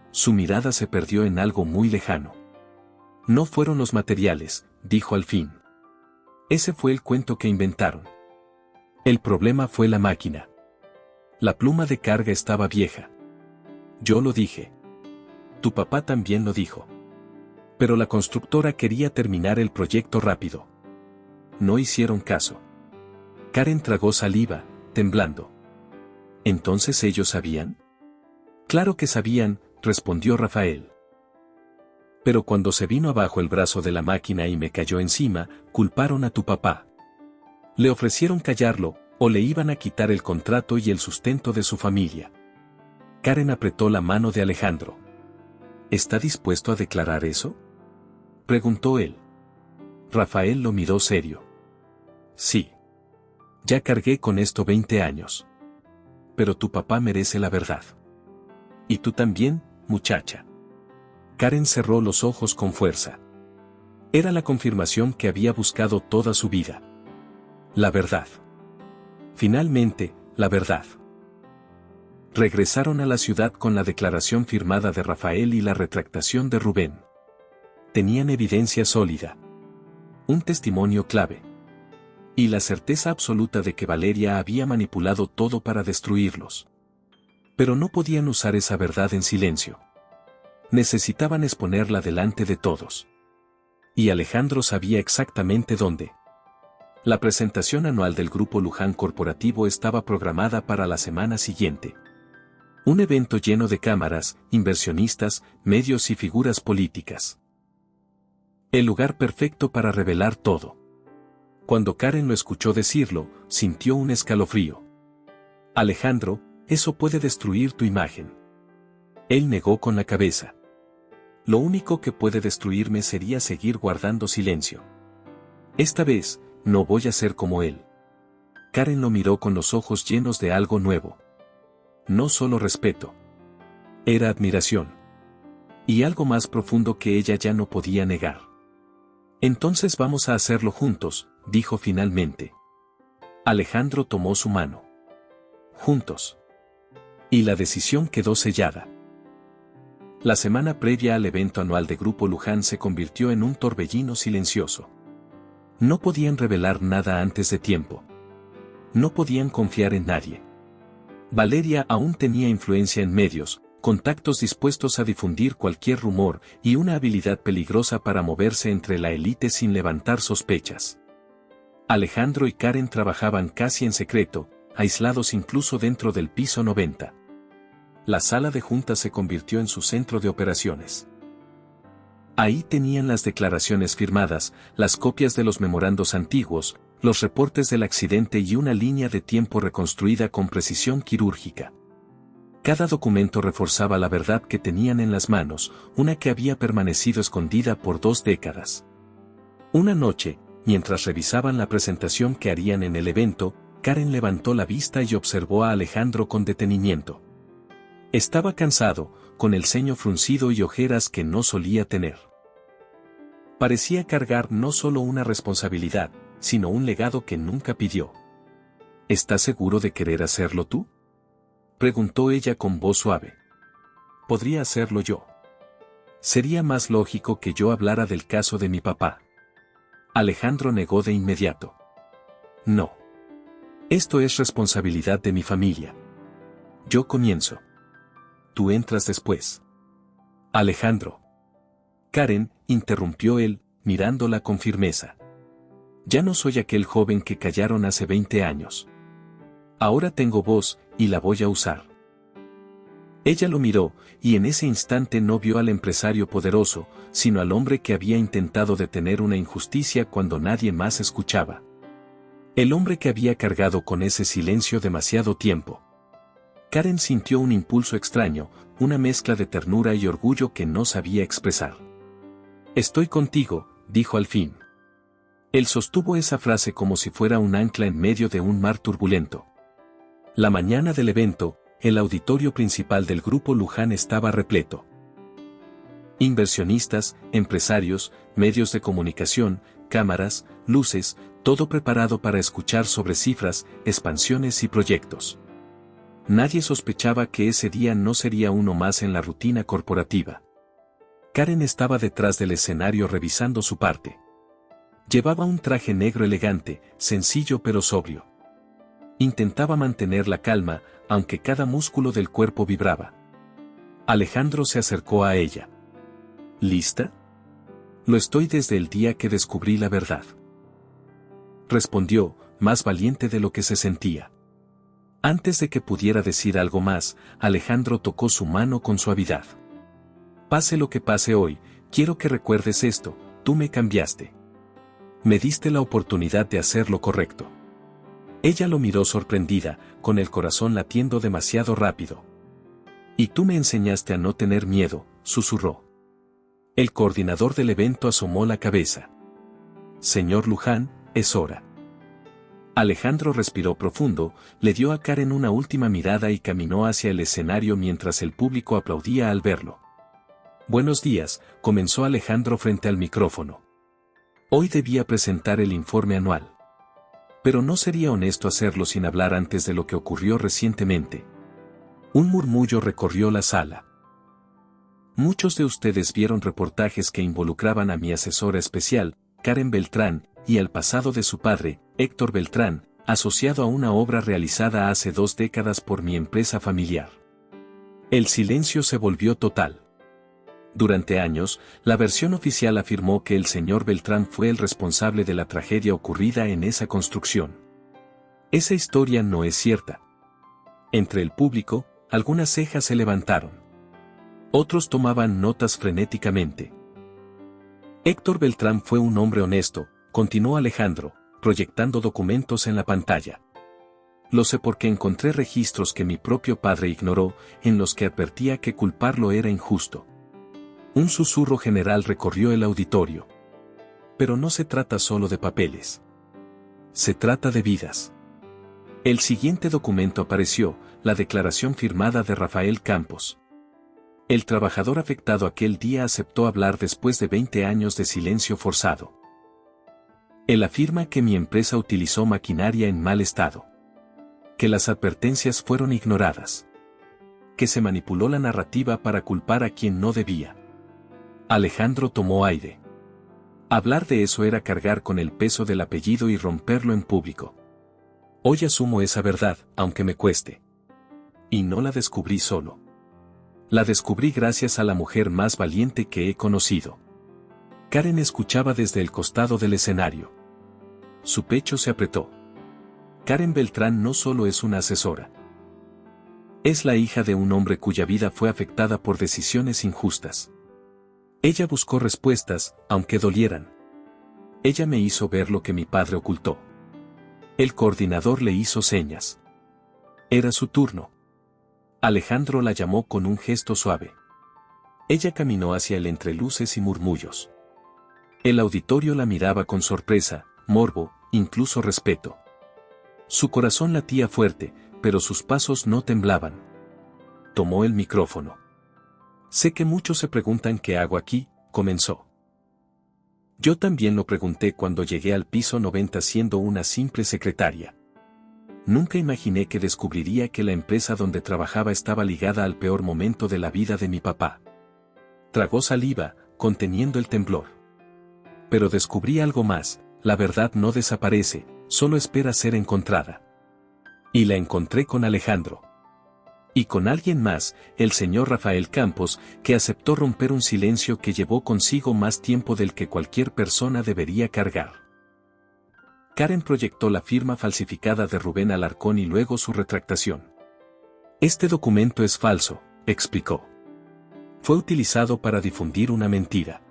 Su mirada se perdió en algo muy lejano. No fueron los materiales, dijo al fin. Ese fue el cuento que inventaron. El problema fue la máquina. La pluma de carga estaba vieja. Yo lo dije. Tu papá también lo dijo. Pero la constructora quería terminar el proyecto rápido. No hicieron caso. Karen tragó saliva, temblando. ¿Entonces ellos sabían? Claro que sabían, respondió Rafael. Pero cuando se vino abajo el brazo de la máquina y me cayó encima, culparon a tu papá. Le ofrecieron callarlo, o le iban a quitar el contrato y el sustento de su familia. Karen apretó la mano de Alejandro. ¿Está dispuesto a declarar eso?, preguntó él. Rafael lo miró serio. Sí. Ya cargué con esto 20 años. Pero tu papá merece la verdad. Y tú también, muchacha. Karen cerró los ojos con fuerza. Era la confirmación que había buscado toda su vida. La verdad. Finalmente, la verdad. Regresaron a la ciudad con la declaración firmada de Rafael y la retractación de Rubén. Tenían evidencia sólida. Un testimonio clave. Y la certeza absoluta de que Valeria había manipulado todo para destruirlos. Pero no podían usar esa verdad en silencio. Necesitaban exponerla delante de todos. Y Alejandro sabía exactamente dónde. La presentación anual del Grupo Luján Corporativo estaba programada para la semana siguiente. Un evento lleno de cámaras, inversionistas, medios y figuras políticas. El lugar perfecto para revelar todo. Cuando Karen lo escuchó decirlo, sintió un escalofrío. Alejandro, eso puede destruir tu imagen. Él negó con la cabeza. Lo único que puede destruirme sería seguir guardando silencio. Esta vez, no voy a ser como él. Karen lo miró con los ojos llenos de algo nuevo. No solo respeto. Era admiración. Y algo más profundo que ella ya no podía negar. Entonces vamos a hacerlo juntos, dijo finalmente. Alejandro tomó su mano. Juntos. Y la decisión quedó sellada. La semana previa al evento anual de Grupo Luján se convirtió en un torbellino silencioso. No podían revelar nada antes de tiempo. No podían confiar en nadie. Valeria aún tenía influencia en medios, contactos dispuestos a difundir cualquier rumor y una habilidad peligrosa para moverse entre la élite sin levantar sospechas. Alejandro y Karen trabajaban casi en secreto, aislados incluso dentro del piso 90. La sala de juntas se convirtió en su centro de operaciones. Ahí tenían las declaraciones firmadas, las copias de los memorandos antiguos, los reportes del accidente y una línea de tiempo reconstruida con precisión quirúrgica. Cada documento reforzaba la verdad que tenían en las manos, una que había permanecido escondida por 2 décadas. Una noche, Mientras revisaban la presentación que harían en el evento, Karen levantó la vista y observó a Alejandro con detenimiento. Estaba cansado, con el ceño fruncido y ojeras que no solía tener. Parecía cargar no solo una responsabilidad, sino un legado que nunca pidió. ¿Estás seguro de querer hacerlo tú?, preguntó ella con voz suave. Podría hacerlo yo. Sería más lógico que yo hablara del caso de mi papá. Alejandro negó de inmediato. No. Esto es responsabilidad de mi familia. Yo comienzo. Tú entras después. Alejandro. Karen, interrumpió él, mirándola con firmeza. Ya no soy aquel joven que callaron hace 20 años. Ahora tengo voz, y la voy a usar. Ella lo miró, y en ese instante no vio al empresario poderoso, sino al hombre que había intentado detener una injusticia cuando nadie más escuchaba. El hombre que había cargado con ese silencio demasiado tiempo. Karen sintió un impulso extraño, una mezcla de ternura y orgullo que no sabía expresar. Estoy contigo, dijo al fin. Él sostuvo esa frase como si fuera un ancla en medio de un mar turbulento. La mañana del evento, el auditorio principal del Grupo Luján estaba repleto. Inversionistas, empresarios, medios de comunicación, cámaras, luces, todo preparado para escuchar sobre cifras, expansiones y proyectos. Nadie sospechaba que ese día no sería uno más en la rutina corporativa. Karen estaba detrás del escenario revisando su parte. Llevaba un traje negro elegante, sencillo pero sobrio. Intentaba mantener la calma, aunque cada músculo del cuerpo vibraba. Alejandro se acercó a ella. ¿Lista? Lo estoy desde el día que descubrí la verdad. Respondió, más valiente de lo que se sentía. Antes de que pudiera decir algo más, Alejandro tocó su mano con suavidad. Pase lo que pase hoy, quiero que recuerdes esto, tú me cambiaste. Me diste la oportunidad de hacer lo correcto. Ella lo miró sorprendida, con el corazón latiendo demasiado rápido. Y tú me enseñaste a no tener miedo, susurró. El coordinador del evento asomó la cabeza. Señor Luján, es hora. Alejandro respiró profundo, le dio a Karen una última mirada y caminó hacia el escenario mientras el público aplaudía al verlo. Buenos días, comenzó Alejandro frente al micrófono. Hoy debía presentar el informe anual. Pero no sería honesto hacerlo sin hablar antes de lo que ocurrió recientemente. Un murmullo recorrió la sala. Muchos de ustedes vieron reportajes que involucraban a mi asesora especial, Karen Beltrán, y al pasado de su padre, Héctor Beltrán, asociado a una obra realizada hace 2 décadas por mi empresa familiar. El silencio se volvió total. Durante años, la versión oficial afirmó que el señor Beltrán fue el responsable de la tragedia ocurrida en esa construcción. Esa historia no es cierta. Entre el público, algunas cejas se levantaron. Otros tomaban notas frenéticamente. Héctor Beltrán fue un hombre honesto, continuó Alejandro, proyectando documentos en la pantalla. Lo sé porque encontré registros que mi propio padre ignoró, en los que advertía que culparlo era injusto. Un susurro general recorrió el auditorio. Pero no se trata solo de papeles. Se trata de vidas. El siguiente documento apareció, la declaración firmada de Rafael Campos. El trabajador afectado aquel día aceptó hablar después de 20 años de silencio forzado. Él afirma que mi empresa utilizó maquinaria en mal estado. Que las advertencias fueron ignoradas. Que se manipuló la narrativa para culpar a quien no debía. Alejandro tomó aire. Hablar de eso era cargar con el peso del apellido y romperlo en público. Hoy asumo esa verdad, aunque me cueste. Y no la descubrí solo. La descubrí gracias a la mujer más valiente que he conocido. Karen escuchaba desde el costado del escenario. Su pecho se apretó. Karen Beltrán no solo es una asesora. Es la hija de un hombre cuya vida fue afectada por decisiones injustas. Ella buscó respuestas, aunque dolieran. Ella me hizo ver lo que mi padre ocultó. El coordinador le hizo señas. Era su turno. Alejandro la llamó con un gesto suave. Ella caminó hacia él entre luces y murmullos. El auditorio la miraba con sorpresa, morbo, incluso respeto. Su corazón latía fuerte, pero sus pasos no temblaban. Tomó el micrófono. Sé que muchos se preguntan qué hago aquí, comenzó. Yo también lo pregunté cuando llegué al piso 90 siendo una simple secretaria. Nunca imaginé que descubriría que la empresa donde trabajaba estaba ligada al peor momento de la vida de mi papá. Tragó saliva, conteniendo el temblor. Pero descubrí algo más, la verdad no desaparece, solo espera ser encontrada. Y la encontré con Alejandro. Y con alguien más, el señor Rafael Campos, que aceptó romper un silencio que llevó consigo más tiempo del que cualquier persona debería cargar. Karen proyectó la firma falsificada de Rubén Alarcón y luego su retractación. Este documento es falso, explicó. Fue utilizado para difundir una mentira.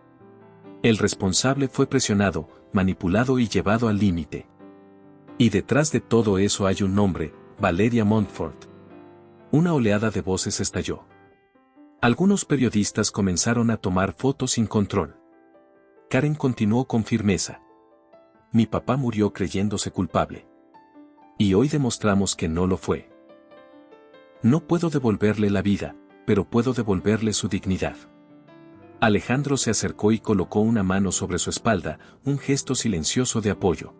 El responsable fue presionado, manipulado y llevado al límite. Y detrás de todo eso hay un nombre, Valeria Montfort. Una oleada de voces estalló. Algunos periodistas comenzaron a tomar fotos sin control. Karen continuó con firmeza. Mi papá murió creyéndose culpable. Y hoy demostramos que no lo fue. No puedo devolverle la vida, pero puedo devolverle su dignidad. Alejandro se acercó y colocó una mano sobre su espalda, un gesto silencioso de apoyo.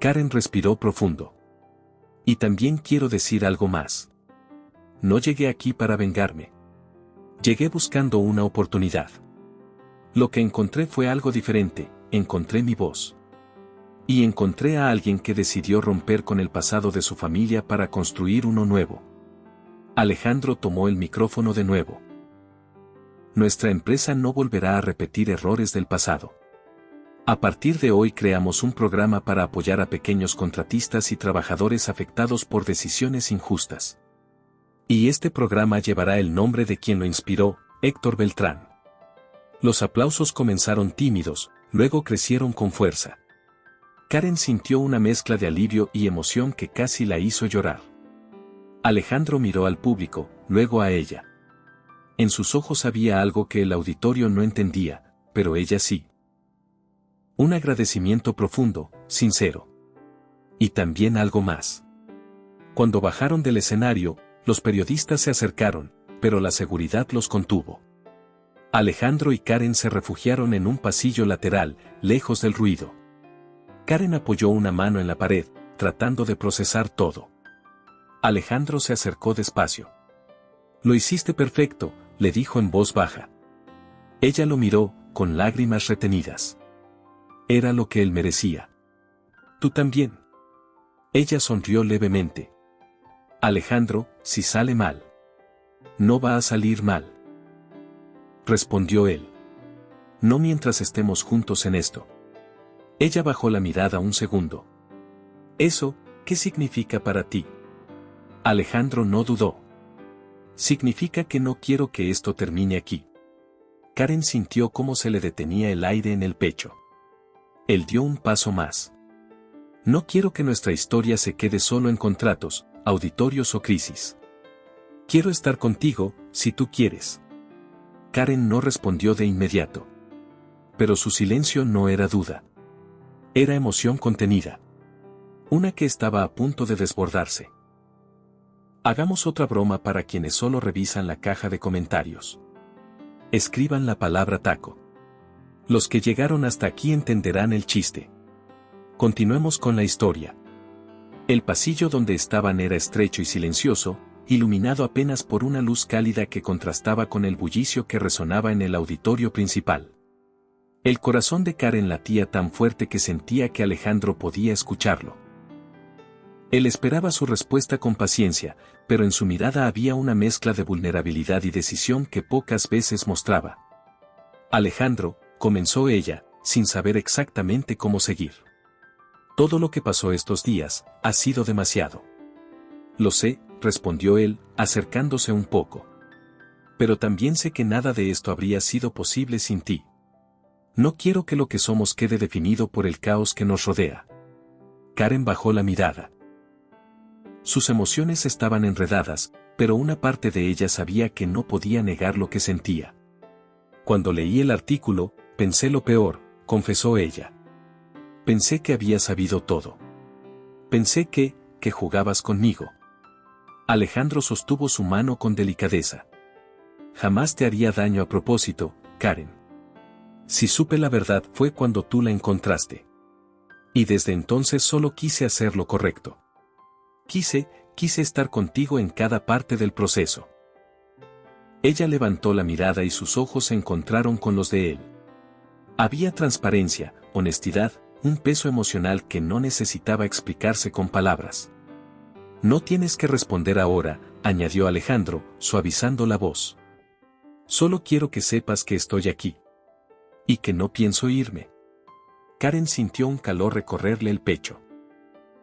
Karen respiró profundo. Y también quiero decir algo más. No llegué aquí para vengarme. Llegué buscando una oportunidad. Lo que encontré fue algo diferente, encontré mi voz. Y encontré a alguien que decidió romper con el pasado de su familia para construir uno nuevo. Alejandro tomó el micrófono de nuevo. Nuestra empresa no volverá a repetir errores del pasado. A partir de hoy creamos un programa para apoyar a pequeños contratistas y trabajadores afectados por decisiones injustas. Y este programa llevará el nombre de quien lo inspiró, Héctor Beltrán. Los aplausos comenzaron tímidos, luego crecieron con fuerza. Karen sintió una mezcla de alivio y emoción que casi la hizo llorar. Alejandro miró al público, luego a ella. En sus ojos había algo que el auditorio no entendía, pero ella sí. Un agradecimiento profundo, sincero. Y también algo más. Cuando bajaron del escenario, los periodistas se acercaron, pero la seguridad los contuvo. Alejandro y Karen se refugiaron en un pasillo lateral, lejos del ruido. Karen apoyó una mano en la pared, tratando de procesar todo. Alejandro se acercó despacio. Lo hiciste perfecto, le dijo en voz baja. Ella lo miró, con lágrimas retenidas. Era lo que él merecía. Tú también. Ella sonrió levemente. Alejandro, si sale mal. No va a salir mal. Respondió él. No mientras estemos juntos en esto. Ella bajó la mirada un segundo. ¿Eso, qué significa para ti? Alejandro no dudó. Significa que no quiero que esto termine aquí. Karen sintió cómo se le detenía el aire en el pecho. Él dio un paso más. No quiero que nuestra historia se quede solo en contratos, auditorios o crisis. Quiero estar contigo, si tú quieres. Karen no respondió de inmediato. Pero su silencio no era duda. Era emoción contenida. Una que estaba a punto de desbordarse. Hagamos otra broma para quienes solo revisan la caja de comentarios. Escriban la palabra taco. Los que llegaron hasta aquí entenderán el chiste. Continuemos con la historia. El pasillo donde estaban era estrecho y silencioso, iluminado apenas por una luz cálida que contrastaba con el bullicio que resonaba en el auditorio principal. El corazón de Karen latía tan fuerte que sentía que Alejandro podía escucharlo. Él esperaba su respuesta con paciencia, pero en su mirada había una mezcla de vulnerabilidad y decisión que pocas veces mostraba. Alejandro, comenzó ella, sin saber exactamente cómo seguir. Todo lo que pasó estos días, ha sido demasiado. Lo sé, respondió él, acercándose un poco. Pero también sé que nada de esto habría sido posible sin ti. No quiero que lo que somos quede definido por el caos que nos rodea. Karen bajó la mirada. Sus emociones estaban enredadas, pero una parte de ella sabía que no podía negar lo que sentía. Cuando leí el artículo, pensé lo peor, confesó ella. Pensé que había sabido todo. Pensé que jugabas conmigo. Alejandro sostuvo su mano con delicadeza. Jamás te haría daño a propósito, Karen. Si supe la verdad fue cuando tú la encontraste. Y desde entonces solo quise hacer lo correcto. Quise estar contigo en cada parte del proceso. Ella levantó la mirada y sus ojos se encontraron con los de él. Había transparencia, honestidad, un peso emocional que no necesitaba explicarse con palabras. No tienes que responder ahora, añadió Alejandro, suavizando la voz. Solo quiero que sepas que estoy aquí. Y que no pienso irme. Karen sintió un calor recorrerle el pecho.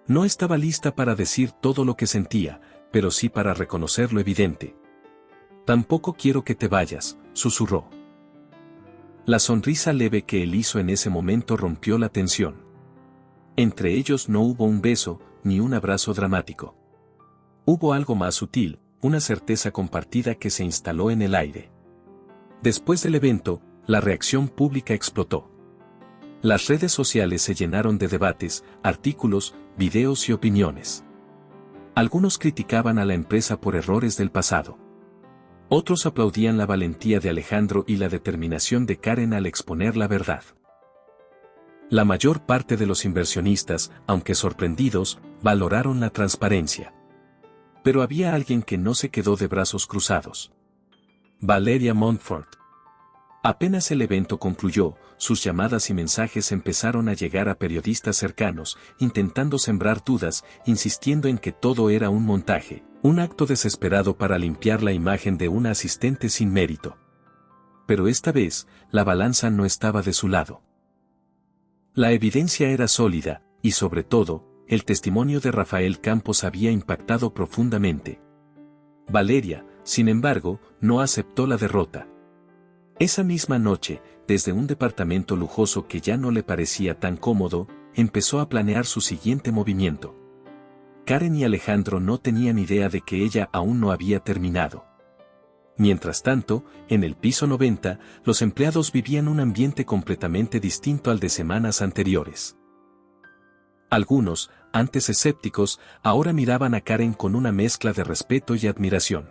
No estaba lista para decir todo lo que sentía, pero sí para reconocer lo evidente. Tampoco quiero que te vayas, susurró. La sonrisa leve que él hizo en ese momento rompió la tensión. Entre ellos no hubo un beso, ni un abrazo dramático. Hubo algo más sutil, una certeza compartida que se instaló en el aire. Después del evento, la reacción pública explotó. Las redes sociales se llenaron de debates, artículos, videos y opiniones. Algunos criticaban a la empresa por errores del pasado. Otros aplaudían la valentía de Alejandro y la determinación de Karen al exponer la verdad. La mayor parte de los inversionistas, aunque sorprendidos, valoraron la transparencia. Pero había alguien que no se quedó de brazos cruzados. Valeria Montfort. Apenas el evento concluyó, sus llamadas y mensajes empezaron a llegar a periodistas cercanos, intentando sembrar dudas, insistiendo en que todo era un montaje, un acto desesperado para limpiar la imagen de una asistente sin mérito. Pero esta vez, la balanza no estaba de su lado. La evidencia era sólida, y sobre todo, el testimonio de Rafael Campos había impactado profundamente. Valeria, sin embargo, no aceptó la derrota. Esa misma noche, desde un departamento lujoso que ya no le parecía tan cómodo, empezó a planear su siguiente movimiento. Karen y Alejandro no tenían idea de que ella aún no había terminado. Mientras tanto, en el piso 90, los empleados vivían un ambiente completamente distinto al de semanas anteriores. Algunos, antes escépticos, ahora miraban a Karen con una mezcla de respeto y admiración.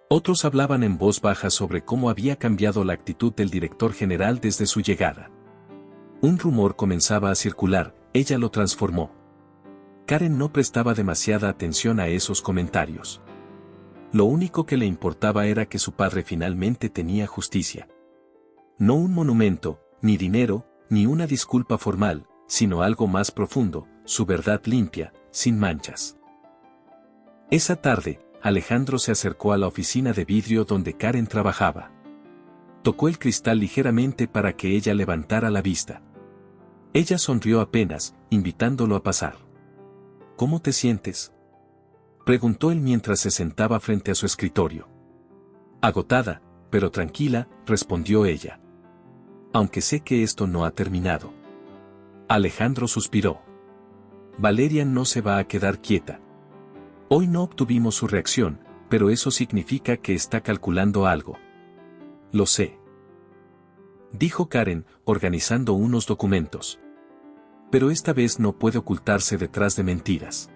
Otros hablaban en voz baja sobre cómo había cambiado la actitud del director general desde su llegada. Un rumor comenzaba a circular, ella lo transformó. Karen no prestaba demasiada atención a esos comentarios. Lo único que le importaba era que su padre finalmente tenía justicia. No un monumento, ni dinero, ni una disculpa formal, sino algo más profundo, su verdad limpia, sin manchas. Esa tarde, Alejandro se acercó a la oficina de vidrio donde Karen trabajaba. Tocó el cristal ligeramente para que ella levantara la vista. Ella sonrió apenas, invitándolo a pasar. ¿Cómo te sientes?, preguntó él mientras se sentaba frente a su escritorio. Agotada, pero tranquila, respondió ella. Aunque sé que esto no ha terminado. Alejandro suspiró. Valeria no se va a quedar quieta. Hoy no obtuvimos su reacción, pero eso significa que está calculando algo. Lo sé, dijo Karen, organizando unos documentos. Pero esta vez no puede ocultarse detrás de mentiras.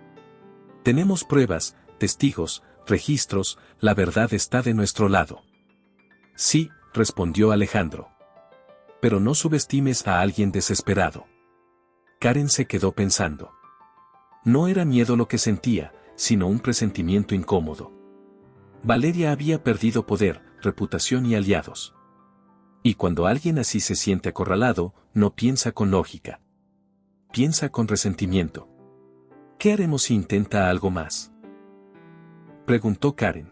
Tenemos pruebas, testigos, registros, la verdad está de nuestro lado. Sí, respondió Alejandro. Pero no subestimes a alguien desesperado. Karen se quedó pensando. No era miedo lo que sentía, sino un presentimiento incómodo. Valeria había perdido poder, reputación y aliados. Y cuando alguien así se siente acorralado, no piensa con lógica. Piensa con resentimiento. ¿Qué haremos si intenta algo más?, preguntó Karen.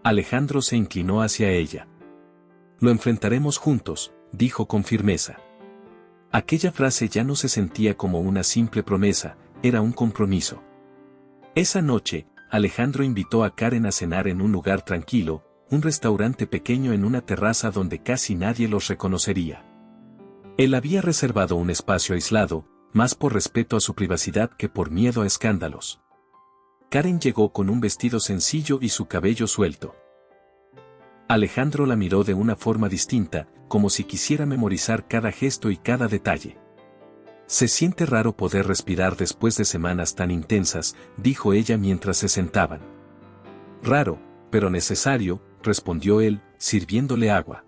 Alejandro se inclinó hacia ella. Lo enfrentaremos juntos, dijo con firmeza. Aquella frase ya no se sentía como una simple promesa, era un compromiso. Esa noche, Alejandro invitó a Karen a cenar en un lugar tranquilo, un restaurante pequeño en una terraza donde casi nadie los reconocería. Él había reservado un espacio aislado, más por respeto a su privacidad que por miedo a escándalos. Karen llegó con un vestido sencillo y su cabello suelto. Alejandro la miró de una forma distinta, como si quisiera memorizar cada gesto y cada detalle. Se siente raro poder respirar después de semanas tan intensas, dijo ella mientras se sentaban. Raro, pero necesario, respondió él, sirviéndole agua.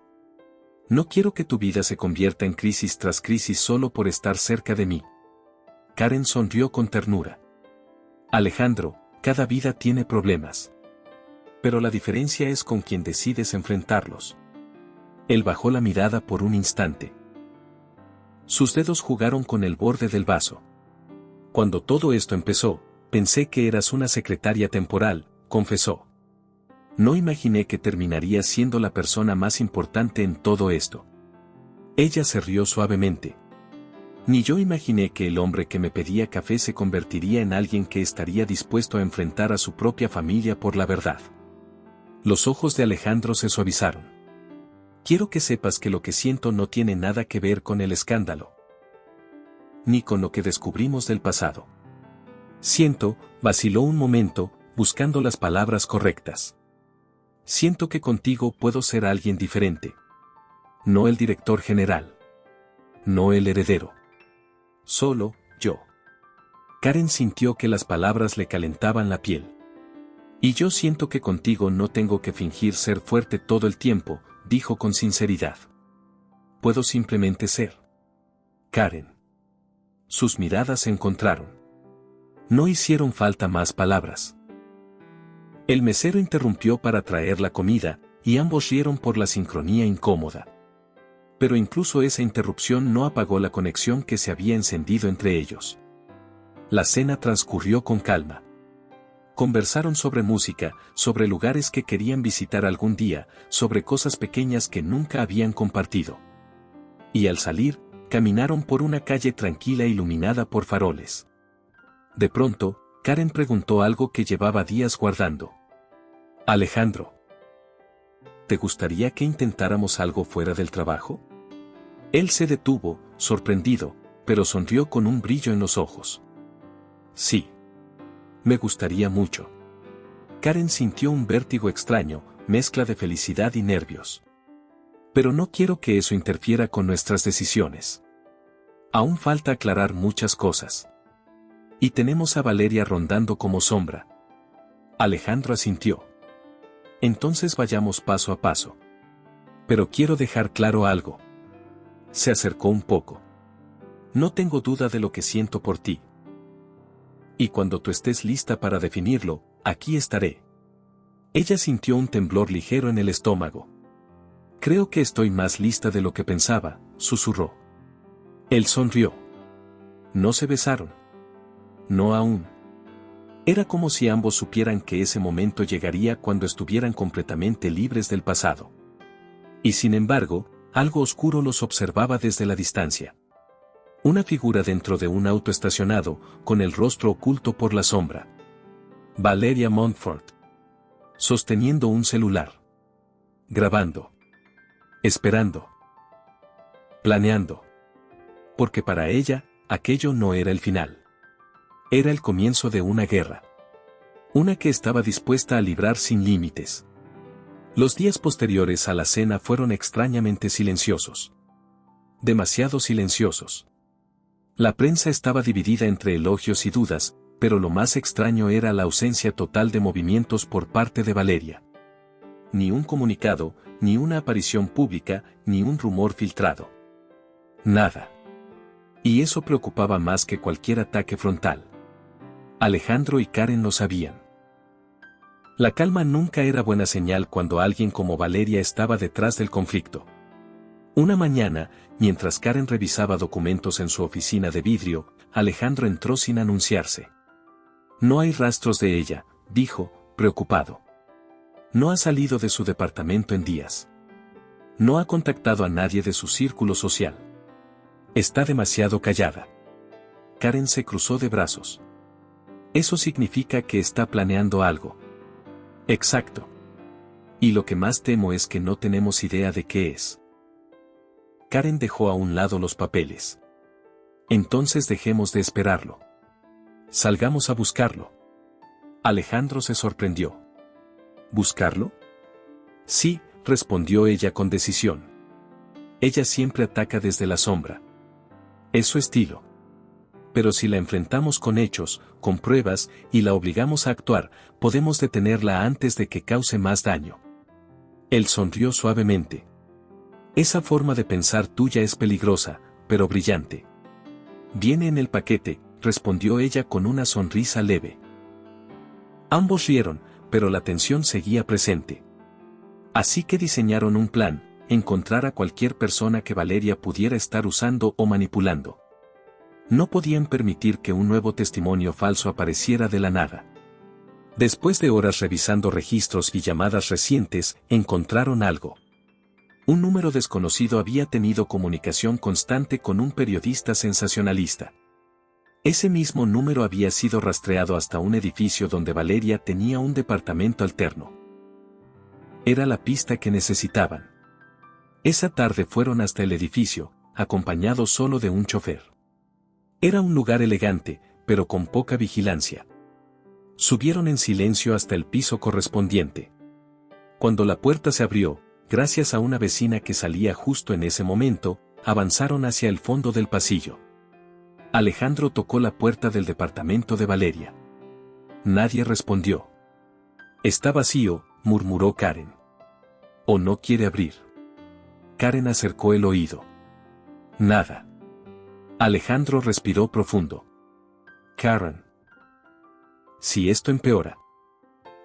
No quiero que tu vida se convierta en crisis tras crisis solo por estar cerca de mí. Karen sonrió con ternura. Alejandro, cada vida tiene problemas. Pero la diferencia es con quien decides enfrentarlos. Él bajó la mirada por un instante. Sus dedos jugaron con el borde del vaso. Cuando todo esto empezó, pensé que eras una secretaria temporal, confesó. No imaginé que terminarías siendo la persona más importante en todo esto. Ella se rió suavemente. Ni yo imaginé que el hombre que me pedía café se convertiría en alguien que estaría dispuesto a enfrentar a su propia familia por la verdad. Los ojos de Alejandro se suavizaron. Quiero que sepas que lo que siento no tiene nada que ver con el escándalo, ni con lo que descubrimos del pasado. Siento, vaciló un momento, buscando las palabras correctas. Siento que contigo puedo ser alguien diferente. No el director general. No el heredero. Solo, yo. Karen sintió que las palabras le calentaban la piel. Y yo siento que contigo no tengo que fingir ser fuerte todo el tiempo, dijo con sinceridad. Puedo simplemente ser. Karen. Sus miradas se encontraron. No hicieron falta más palabras. El mesero interrumpió para traer la comida, y ambos rieron por la sincronía incómoda. Pero incluso esa interrupción no apagó la conexión que se había encendido entre ellos. La cena transcurrió con calma. Conversaron sobre música, sobre lugares que querían visitar algún día, sobre cosas pequeñas que nunca habían compartido. Y al salir, caminaron por una calle tranquila iluminada por faroles. De pronto, Karen preguntó algo que llevaba días guardando. Alejandro, ¿te gustaría que intentáramos algo fuera del trabajo? Él se detuvo, sorprendido, pero sonrió con un brillo en los ojos. Sí. Me gustaría mucho. Karen sintió un vértigo extraño, mezcla de felicidad y nervios. Pero no quiero que eso interfiera con nuestras decisiones. Aún falta aclarar muchas cosas. Y tenemos a Valeria rondando como sombra. Alejandro asintió. Entonces vayamos paso a paso. Pero quiero dejar claro algo. Se acercó un poco. No tengo duda de lo que siento por ti. Y cuando tú estés lista para definirlo, aquí estaré. Ella sintió un temblor ligero en el estómago. Creo que estoy más lista de lo que pensaba, susurró. Él sonrió. No se besaron. No aún. Era como si ambos supieran que ese momento llegaría cuando estuvieran completamente libres del pasado. Y sin embargo, algo oscuro los observaba desde la distancia. Una figura dentro de un auto estacionado, con el rostro oculto por la sombra. Valeria Montfort. Sosteniendo un celular. Grabando. Esperando. Planeando. Porque para ella, aquello no era el final. Era el comienzo de una guerra. Una que estaba dispuesta a librar sin límites. Los días posteriores a la cena fueron extrañamente silenciosos. Demasiado silenciosos. La prensa estaba dividida entre elogios y dudas, pero lo más extraño era la ausencia total de movimientos por parte de Valeria. Ni un comunicado, ni una aparición pública, ni un rumor filtrado. Nada. Y eso preocupaba más que cualquier ataque frontal. Alejandro y Karen lo sabían. La calma nunca era buena señal cuando alguien como Valeria estaba detrás del conflicto. Una mañana, mientras Karen revisaba documentos en su oficina de vidrio, Alejandro entró sin anunciarse. No hay rastros de ella, dijo, preocupado. No ha salido de su departamento en días. No ha contactado a nadie de su círculo social. Está demasiado callada. Karen se cruzó de brazos. Eso significa que está planeando algo. Exacto. Y lo que más temo es que no tenemos idea de qué es. Karen dejó a un lado los papeles. Entonces dejemos de esperarlo. Salgamos a buscarlo. Alejandro se sorprendió. ¿Buscarlo? Sí, respondió ella con decisión. Ella siempre ataca desde la sombra. Es su estilo. pero si la enfrentamos con hechos, con pruebas, y la obligamos a actuar, podemos detenerla antes de que cause más daño. Él sonrió suavemente. Esa forma de pensar tuya es peligrosa, pero brillante. Viene en el paquete, respondió ella con una sonrisa leve. Ambos rieron, pero la tensión seguía presente. Así que diseñaron un plan: encontrar a cualquier persona que Valeria pudiera estar usando o manipulando. No podían permitir que un nuevo testimonio falso apareciera de la nada. Después de horas revisando registros y llamadas recientes, encontraron algo. Un número desconocido había tenido comunicación constante con un periodista sensacionalista. Ese mismo número había sido rastreado hasta un edificio donde Valeria tenía un departamento alterno. Era la pista que necesitaban. Esa tarde fueron hasta el edificio, acompañados solo de un chofer. Era un lugar elegante, pero con poca vigilancia. Subieron en silencio hasta el piso correspondiente. Cuando la puerta se abrió, gracias a una vecina que salía justo en ese momento, avanzaron hacia el fondo del pasillo. Alejandro tocó la puerta del departamento de Valeria. Nadie respondió. Está vacío, murmuró Karen. ¿O no quiere abrir? Karen acercó el oído. Nada. Alejandro respiró profundo. Karen. Si esto empeora.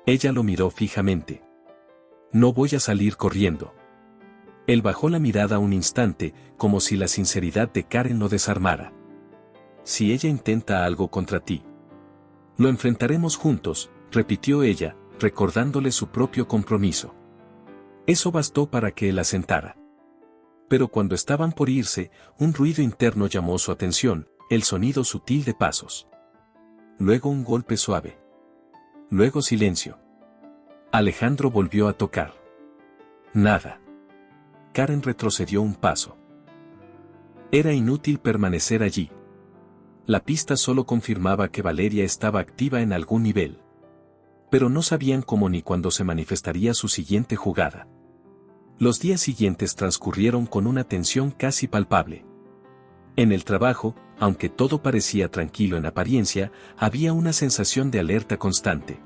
Ella lo miró fijamente. No voy a salir corriendo. Él bajó la mirada un instante, como si la sinceridad de Karen lo desarmara. Si ella intenta algo contra ti, lo enfrentaremos juntos, repitió ella, recordándole su propio compromiso. Eso bastó para que él asentara. Pero cuando estaban por irse, un ruido interno llamó su atención, el sonido sutil de pasos. Luego un golpe suave. Luego silencio. Alejandro volvió a tocar. Nada. Karen retrocedió un paso. Era inútil permanecer allí. La pista solo confirmaba que Valeria estaba activa en algún nivel. Pero no sabían cómo ni cuándo se manifestaría su siguiente jugada. Los días siguientes transcurrieron con una tensión casi palpable. En el trabajo, aunque todo parecía tranquilo en apariencia, había una sensación de alerta constante.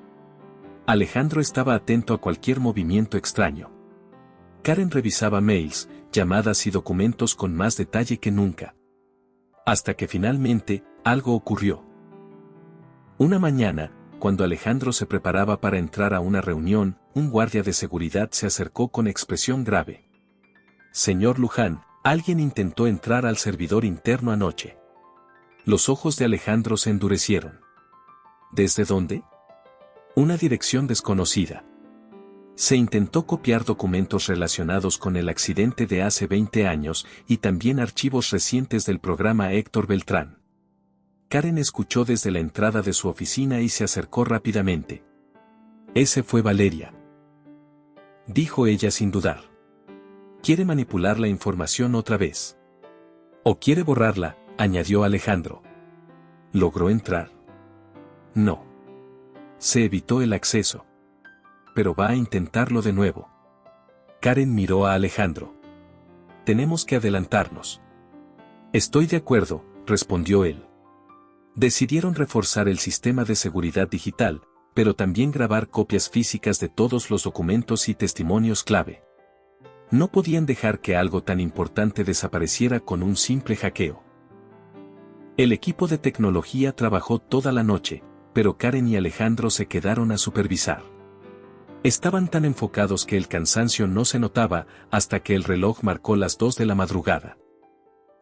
Alejandro estaba atento a cualquier movimiento extraño. Karen revisaba mails, llamadas y documentos con más detalle que nunca. Hasta que finalmente, algo ocurrió. Una mañana, cuando Alejandro se preparaba para entrar a una reunión, un guardia de seguridad se acercó con expresión grave. Señor Luján, alguien intentó entrar al servidor interno anoche. Los ojos de Alejandro se endurecieron. ¿Desde dónde? Una dirección desconocida. Se intentó copiar documentos relacionados con el accidente de hace 20 años y también archivos recientes del programa Héctor Beltrán. Karen escuchó desde la entrada de su oficina y se acercó rápidamente. Ese fue Valeria, dijo ella sin dudar. Quiere manipular la información otra vez. O quiere borrarla, añadió Alejandro. ¿Logró entrar? No. Se evitó el acceso. Pero va a intentarlo de nuevo. Karen miró a Alejandro. Tenemos que adelantarnos. Estoy de acuerdo, respondió él. Decidieron reforzar el sistema de seguridad digital, pero también grabar copias físicas de todos los documentos y testimonios clave. No podían dejar que algo tan importante desapareciera con un simple hackeo. El equipo de tecnología trabajó toda la noche, pero Karen y Alejandro se quedaron a supervisar. Estaban tan enfocados que el cansancio no se notaba hasta que el reloj marcó las 2 de la madrugada.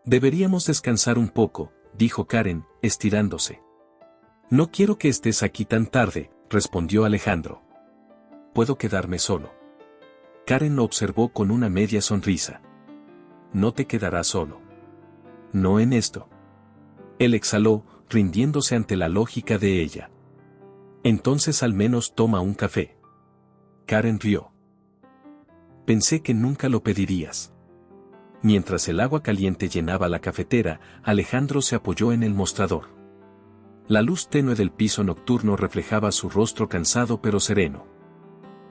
Deberíamos descansar un poco, dijo Karen, estirándose. No quiero que estés aquí tan tarde, respondió Alejandro. Puedo quedarme solo. Karen lo observó con una media sonrisa. No te quedarás solo. No en esto. Él exhaló, rindiéndose ante la lógica de ella. Entonces al menos toma un café. Karen rió. Pensé que nunca lo pedirías. Mientras el agua caliente llenaba la cafetera, Alejandro se apoyó en el mostrador. La luz tenue del piso nocturno reflejaba su rostro cansado pero sereno.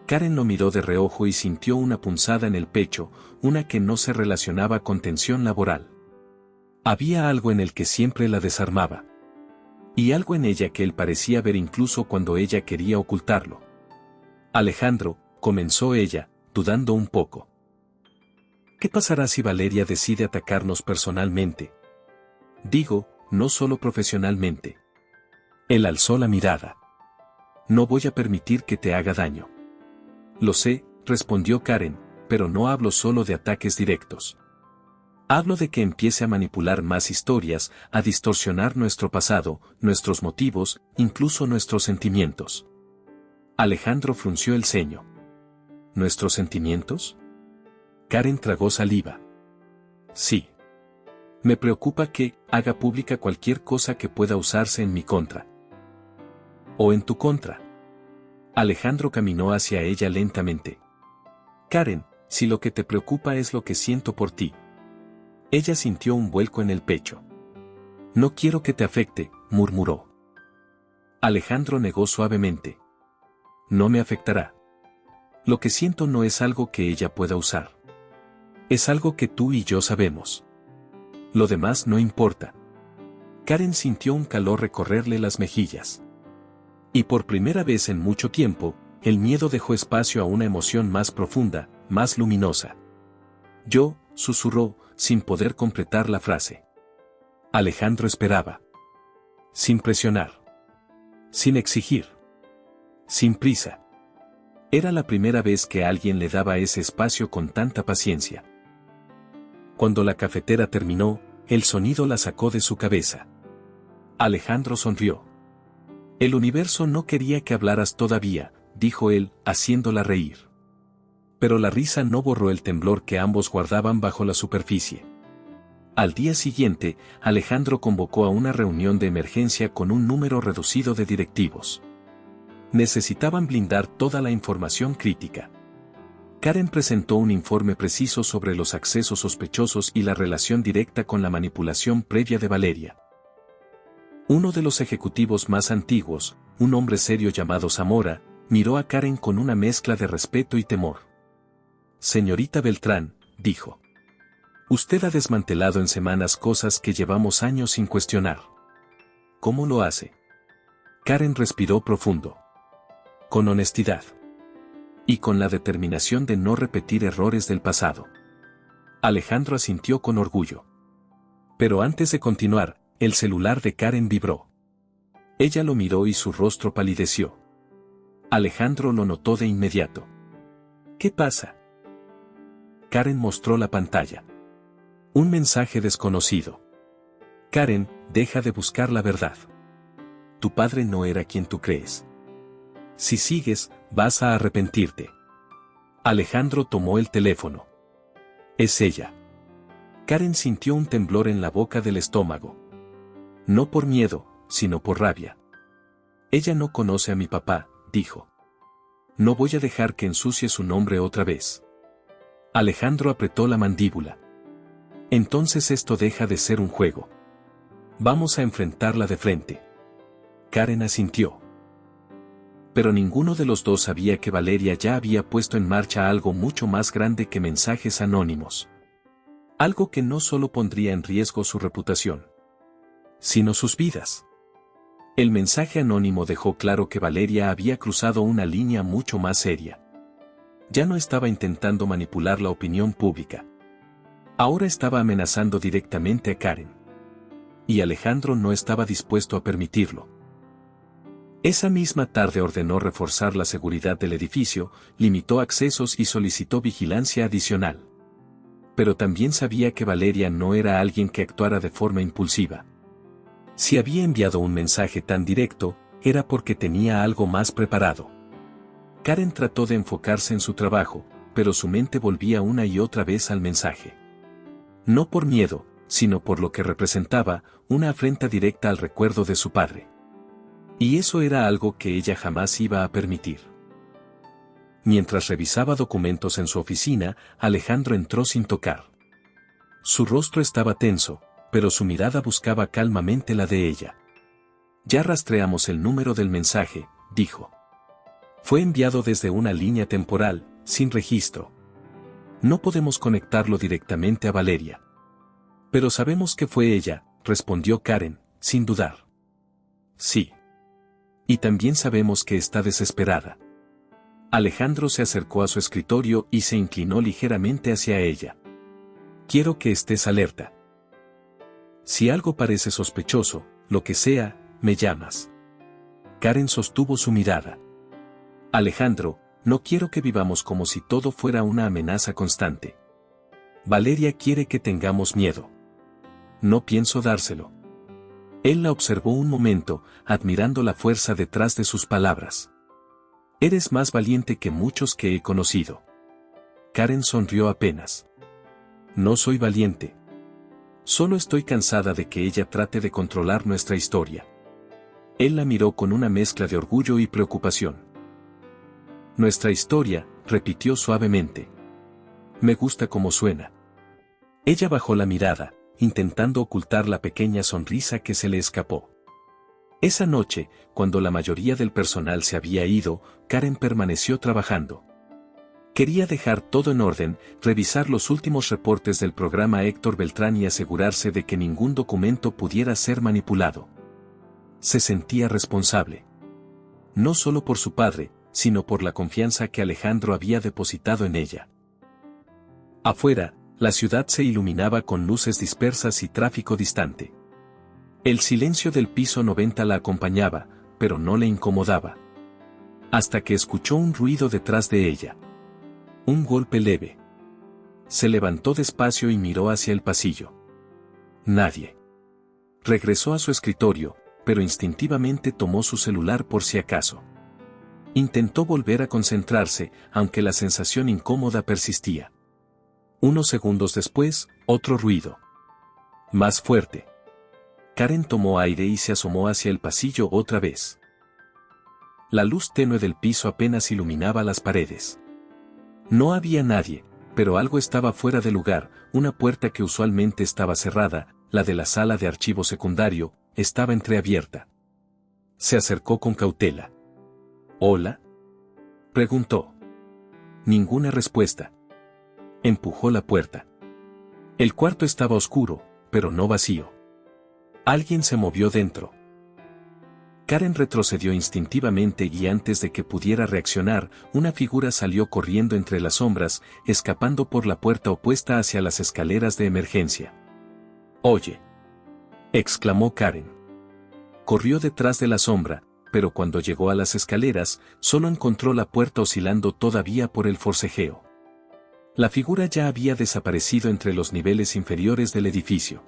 Karen lo miró de reojo y sintió una punzada en el pecho, una que no se relacionaba con tensión laboral. Había algo en el que siempre la desarmaba. Y algo en ella que él parecía ver incluso cuando ella quería ocultarlo. Alejandro, comenzó ella, dudando un poco. ¿Qué pasará si Valeria decide atacarnos personalmente? Digo, no solo profesionalmente. Él alzó la mirada. No voy a permitir que te haga daño. Lo sé, respondió Karen, pero no hablo solo de ataques directos. Hablo de que empiece a manipular más historias, a distorsionar nuestro pasado, nuestros motivos, incluso nuestros sentimientos. Alejandro frunció el ceño. ¿Nuestros sentimientos? Karen tragó saliva. Sí. Me preocupa que haga pública cualquier cosa que pueda usarse en mi contra. ¿O en tu contra? Alejandro caminó hacia ella lentamente. Karen, si lo que te preocupa es lo que siento por ti. Ella sintió un vuelco en el pecho. No quiero que te afecte, murmuró. Alejandro negó suavemente. No me afectará. Lo que siento no es algo que ella pueda usar. Es algo que tú y yo sabemos. Lo demás no importa. Karen sintió un calor recorrerle las mejillas. Y por primera vez en mucho tiempo, el miedo dejó espacio a una emoción más profunda, más luminosa. Yo, susurró, sin poder completar la frase. Alejandro esperaba. Sin presionar. Sin exigir. Sin prisa. Era la primera vez que alguien le daba ese espacio con tanta paciencia. Cuando la cafetera terminó, el sonido la sacó de su cabeza. Alejandro sonrió. El universo no quería que hablaras todavía, dijo él, haciéndola reír. Pero la risa no borró el temblor que ambos guardaban bajo la superficie. Al día siguiente, Alejandro convocó a una reunión de emergencia con un número reducido de directivos. Necesitaban blindar toda la información crítica. Karen presentó un informe preciso sobre los accesos sospechosos y la relación directa con la manipulación previa de Valeria. Uno de los ejecutivos más antiguos, un hombre serio llamado Zamora, miró a Karen con una mezcla de respeto y temor. Señorita Beltrán, dijo. Usted ha desmantelado en semanas cosas que llevamos años sin cuestionar. ¿Cómo lo hace? Karen respiró profundo. Con honestidad. Y con la determinación de no repetir errores del pasado. Alejandro asintió con orgullo. Pero antes de continuar, el celular de Karen vibró. Ella lo miró y su rostro palideció. Alejandro lo notó de inmediato. ¿Qué pasa? Karen mostró la pantalla. Un mensaje desconocido. Karen, deja de buscar la verdad. Tu padre no era quien tú crees. Si sigues, vas a arrepentirte. Alejandro tomó el teléfono. Es ella. Karen sintió un temblor en la boca del estómago. No por miedo, sino por rabia. Ella no conoce a mi papá, dijo. No voy a dejar que ensucie su nombre otra vez. Alejandro apretó la mandíbula. Entonces esto deja de ser un juego. Vamos a enfrentarla de frente. Karen asintió. Pero ninguno de los dos sabía que Valeria ya había puesto en marcha algo mucho más grande que mensajes anónimos. Algo que no solo pondría en riesgo su reputación, sino sus vidas. El mensaje anónimo dejó claro que Valeria había cruzado una línea mucho más seria. Ya no estaba intentando manipular la opinión pública. Ahora estaba amenazando directamente a Karen. Y Alejandro no estaba dispuesto a permitirlo. Esa misma tarde ordenó reforzar la seguridad del edificio, limitó accesos y solicitó vigilancia adicional. Pero también sabía que Valeria no era alguien que actuara de forma impulsiva. Si había enviado un mensaje tan directo, era porque tenía algo más preparado. Karen trató de enfocarse en su trabajo, pero su mente volvía una y otra vez al mensaje. No por miedo, sino por lo que representaba, una afrenta directa al recuerdo de su padre. Y eso era algo que ella jamás iba a permitir. Mientras revisaba documentos en su oficina, Alejandro entró sin tocar. Su rostro estaba tenso, pero su mirada buscaba calmamente la de ella. Ya rastreamos el número del mensaje, dijo. Fue enviado desde una línea temporal, sin registro. No podemos conectarlo directamente a Valeria. Pero sabemos que fue ella, respondió Karen, sin dudar. Sí. Y también sabemos que está desesperada. Alejandro se acercó a su escritorio y se inclinó ligeramente hacia ella. Quiero que estés alerta. Si algo parece sospechoso, lo que sea, me llamas. Karen sostuvo su mirada. Alejandro, no quiero que vivamos como si todo fuera una amenaza constante. Valeria quiere que tengamos miedo. No pienso dárselo. Él la observó un momento, admirando la fuerza detrás de sus palabras. Eres más valiente que muchos que he conocido. Karen sonrió apenas. No soy valiente. Solo estoy cansada de que ella trate de controlar nuestra historia. Él la miró con una mezcla de orgullo y preocupación. Nuestra historia, repitió suavemente. Me gusta cómo suena. Ella bajó la mirada, intentando ocultar la pequeña sonrisa que se le escapó. Esa noche, cuando la mayoría del personal se había ido, Karen permaneció trabajando. Quería dejar todo en orden, revisar los últimos reportes del programa Héctor Beltrán y asegurarse de que ningún documento pudiera ser manipulado. Se sentía responsable. No solo por su padre, sino por la confianza que Alejandro había depositado en ella. Afuera, la ciudad se iluminaba con luces dispersas y tráfico distante. El silencio del piso 90 la acompañaba, pero no le incomodaba. Hasta que escuchó un ruido detrás de ella. Un golpe leve. Se levantó despacio y miró hacia el pasillo. Nadie. Regresó a su escritorio, pero instintivamente tomó su celular por si acaso. Intentó volver a concentrarse, aunque la sensación incómoda persistía. Unos segundos después, otro ruido. Más fuerte. Karen tomó aire y se asomó hacia el pasillo otra vez. La luz tenue del piso apenas iluminaba las paredes. No había nadie, pero algo estaba fuera de lugar. Una puerta que usualmente estaba cerrada, la de la sala de archivo secundario, estaba entreabierta. Se acercó con cautela. ¿Hola? Preguntó. Ninguna respuesta. Empujó la puerta. El cuarto estaba oscuro, pero no vacío. Alguien se movió dentro. Karen retrocedió instintivamente y antes de que pudiera reaccionar, una figura salió corriendo entre las sombras, escapando por la puerta opuesta hacia las escaleras de emergencia. «Oye», exclamó Karen. Corrió detrás de la sombra, pero cuando llegó a las escaleras, solo encontró la puerta oscilando todavía por el forcejeo. La figura ya había desaparecido entre los niveles inferiores del edificio.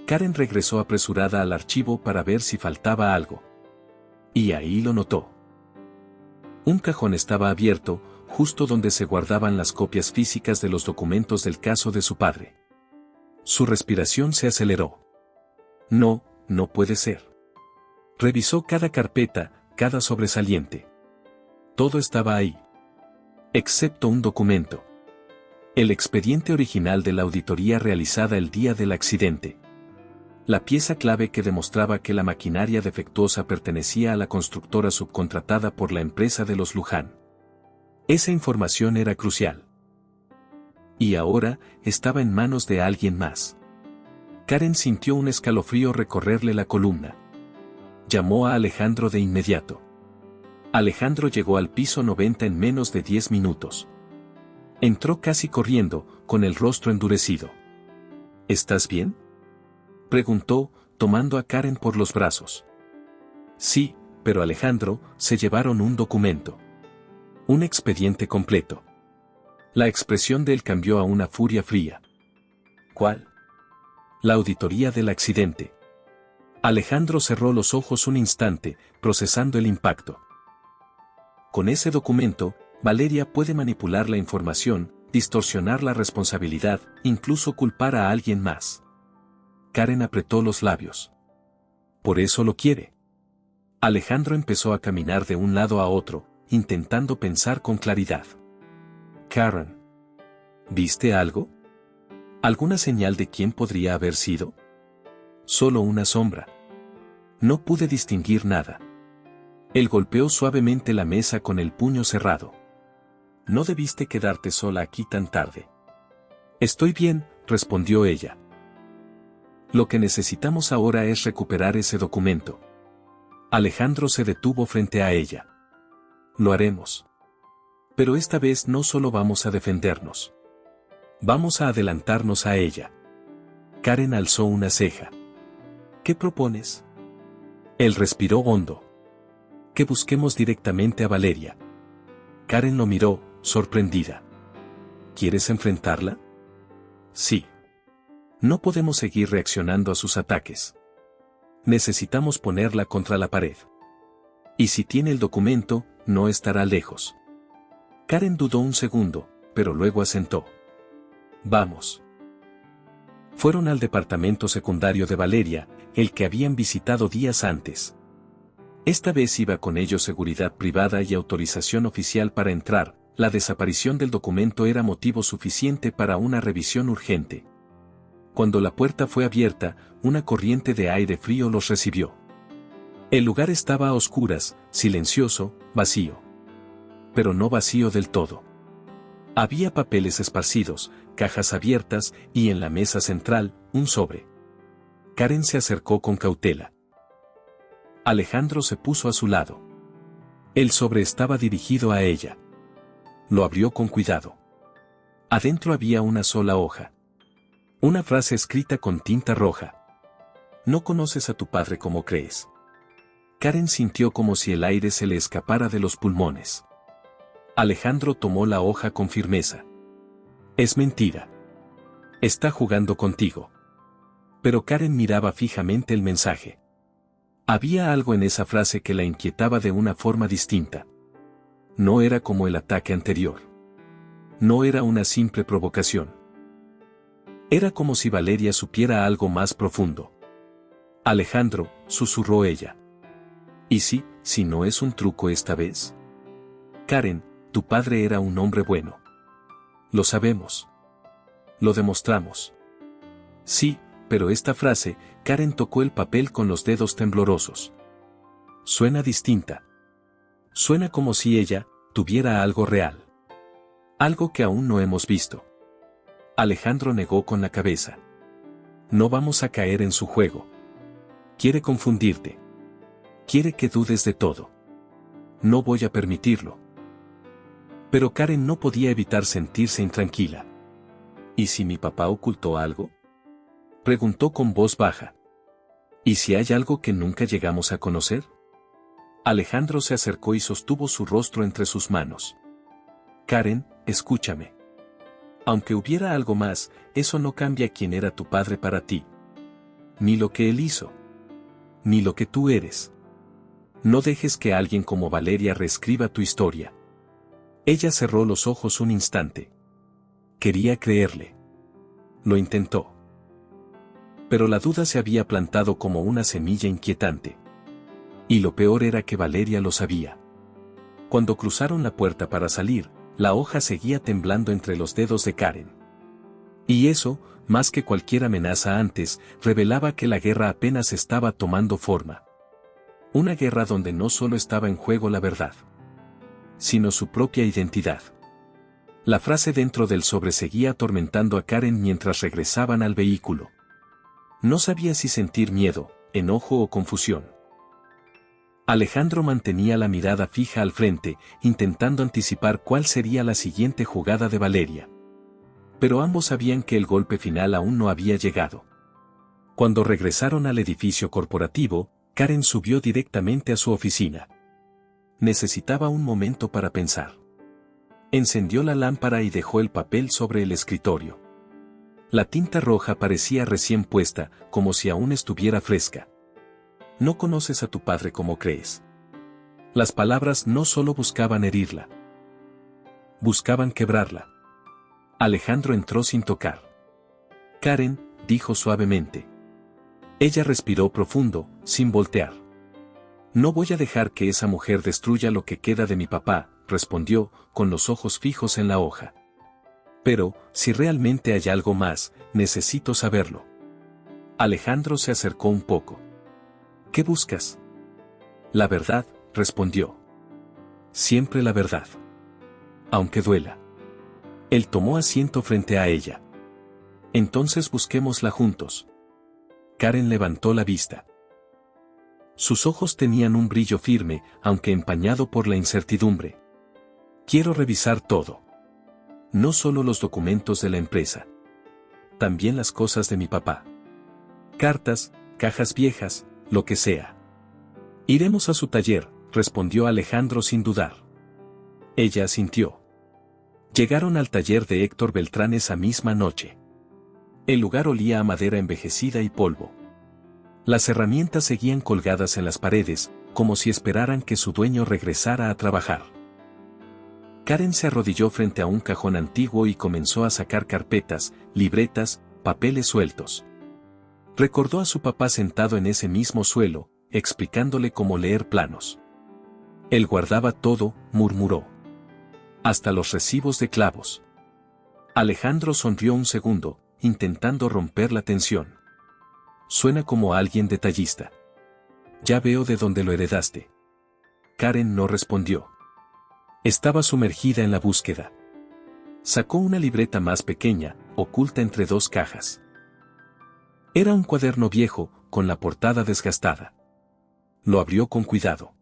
Karen regresó apresurada al archivo para ver si faltaba algo. Y ahí lo notó. Un cajón estaba abierto, justo donde se guardaban las copias físicas de los documentos del caso de su padre. Su respiración se aceleró. No, no puede ser. Revisó cada carpeta, cada sobresaliente. Todo estaba ahí. Excepto un documento. El expediente original de la auditoría realizada el día del accidente. La pieza clave que demostraba que la maquinaria defectuosa pertenecía a la constructora subcontratada por la empresa de los Luján. Esa información era crucial. Y ahora, estaba en manos de alguien más. Karen sintió un escalofrío recorrerle la columna. Llamó a Alejandro de inmediato. Alejandro llegó al piso 90 en menos de 10 minutos. Entró casi corriendo, con el rostro endurecido. ¿Estás bien?, preguntó, tomando a Karen por los brazos. Sí, pero Alejandro, se llevaron un documento. Un expediente completo. La expresión de él cambió a una furia fría. ¿Cuál? La auditoría del accidente. Alejandro cerró los ojos un instante, procesando el impacto. Con ese documento, Valeria puede manipular la información, distorsionar la responsabilidad, incluso culpar a alguien más. Karen apretó los labios. Por eso lo quiere. Alejandro empezó a caminar de un lado a otro, intentando pensar con claridad. Karen. ¿Viste algo? ¿Alguna señal de quién podría haber sido? Solo una sombra. No pude distinguir nada. Él golpeó suavemente la mesa con el puño cerrado. No debiste quedarte sola aquí tan tarde. Estoy bien, respondió ella. Lo que necesitamos ahora es recuperar ese documento. Alejandro se detuvo frente a ella. Lo haremos. Pero esta vez no solo vamos a defendernos. Vamos a adelantarnos a ella. Karen alzó una ceja. ¿Qué propones? Él respiró hondo. Que busquemos directamente a Valeria. Karen lo miró, sorprendida. ¿Quieres enfrentarla? Sí. No podemos seguir reaccionando a sus ataques. Necesitamos ponerla contra la pared. Y si tiene el documento, no estará lejos. Karen dudó un segundo, pero luego asentó. Vamos. Fueron al departamento secundario de Valeria, el que habían visitado días antes. Esta vez iba con ellos seguridad privada y autorización oficial para entrar. La desaparición del documento era motivo suficiente para una revisión urgente. Cuando la puerta fue abierta, una corriente de aire frío los recibió. El lugar estaba a oscuras, silencioso, vacío. Pero no vacío del todo. Había papeles esparcidos, cajas abiertas y en la mesa central, un sobre. Karen se acercó con cautela. Alejandro se puso a su lado. El sobre estaba dirigido a ella. Lo abrió con cuidado. Adentro había una sola hoja. Una frase escrita con tinta roja. No conoces a tu padre como crees. Karen sintió como si el aire se le escapara de los pulmones. Alejandro tomó la hoja con firmeza. Es mentira. Está jugando contigo. Pero Karen miraba fijamente el mensaje. Había algo en esa frase que la inquietaba de una forma distinta. No era como el ataque anterior. No era una simple provocación. Era como si Valeria supiera algo más profundo. Alejandro, susurró ella. ¿Y si no es un truco esta vez? Karen, tu padre era un hombre bueno. Lo sabemos. Lo demostramos. Sí, pero esta frase, Karen tocó el papel con los dedos temblorosos. Suena distinta. Suena como si ella tuviera algo real. Algo que aún no hemos visto. Alejandro negó con la cabeza. No vamos a caer en su juego. Quiere confundirte. Quiere que dudes de todo. No voy a permitirlo. Pero Karen no podía evitar sentirse intranquila. ¿Y si mi papá ocultó algo? Preguntó con voz baja. ¿Y si hay algo que nunca llegamos a conocer? Alejandro se acercó y sostuvo su rostro entre sus manos. Karen, escúchame. Aunque hubiera algo más, eso no cambia quién era tu padre para ti. Ni lo que él hizo. Ni lo que tú eres. No dejes que alguien como Valeria reescriba tu historia. Ella cerró los ojos un instante. Quería creerle. Lo intentó. Pero la duda se había plantado como una semilla inquietante. Y lo peor era que Valeria lo sabía. Cuando cruzaron la puerta para salir, la hoja seguía temblando entre los dedos de Karen. Y eso, más que cualquier amenaza antes, revelaba que la guerra apenas estaba tomando forma. Una guerra donde no solo estaba en juego la verdad, sino su propia identidad. La frase dentro del sobre seguía atormentando a Karen mientras regresaban al vehículo. No sabía si sentir miedo, enojo o confusión. Alejandro mantenía la mirada fija al frente, intentando anticipar cuál sería la siguiente jugada de Valeria. Pero ambos sabían que el golpe final aún no había llegado. Cuando regresaron al edificio corporativo, Karen subió directamente a su oficina. Necesitaba un momento para pensar. Encendió la lámpara y dejó el papel sobre el escritorio. La tinta roja parecía recién puesta, como si aún estuviera fresca. No conoces a tu padre como crees. Las palabras no solo buscaban herirla. Buscaban quebrarla. Alejandro entró sin tocar. Karen, dijo suavemente. Ella respiró profundo, sin voltear. No voy a dejar que esa mujer destruya lo que queda de mi papá, respondió, con los ojos fijos en la hoja. Pero, si realmente hay algo más, necesito saberlo. Alejandro se acercó un poco. ¿Qué buscas? La verdad, respondió. Siempre la verdad. Aunque duela. Él tomó asiento frente a ella. Entonces busquémosla juntos. Karen levantó la vista. Sus ojos tenían un brillo firme, aunque empañado por la incertidumbre. Quiero revisar todo. No solo los documentos de la empresa. También las cosas de mi papá. Cartas, cajas viejas, lo que sea. Iremos a su taller, respondió Alejandro sin dudar. Ella asintió. Llegaron al taller de Héctor Beltrán esa misma noche. El lugar olía a madera envejecida y polvo. Las herramientas seguían colgadas en las paredes, como si esperaran que su dueño regresara a trabajar. Karen se arrodilló frente a un cajón antiguo y comenzó a sacar carpetas, libretas, papeles sueltos. Recordó a su papá sentado en ese mismo suelo, explicándole cómo leer planos. Él guardaba todo, murmuró. Hasta los recibos de clavos. Alejandro sonrió un segundo, intentando romper la tensión. Suena como alguien detallista. Ya veo de dónde lo heredaste. Karen no respondió. Estaba sumergida en la búsqueda. Sacó una libreta más pequeña, oculta entre dos cajas. Era un cuaderno viejo, con la portada desgastada. Lo abrió con cuidado.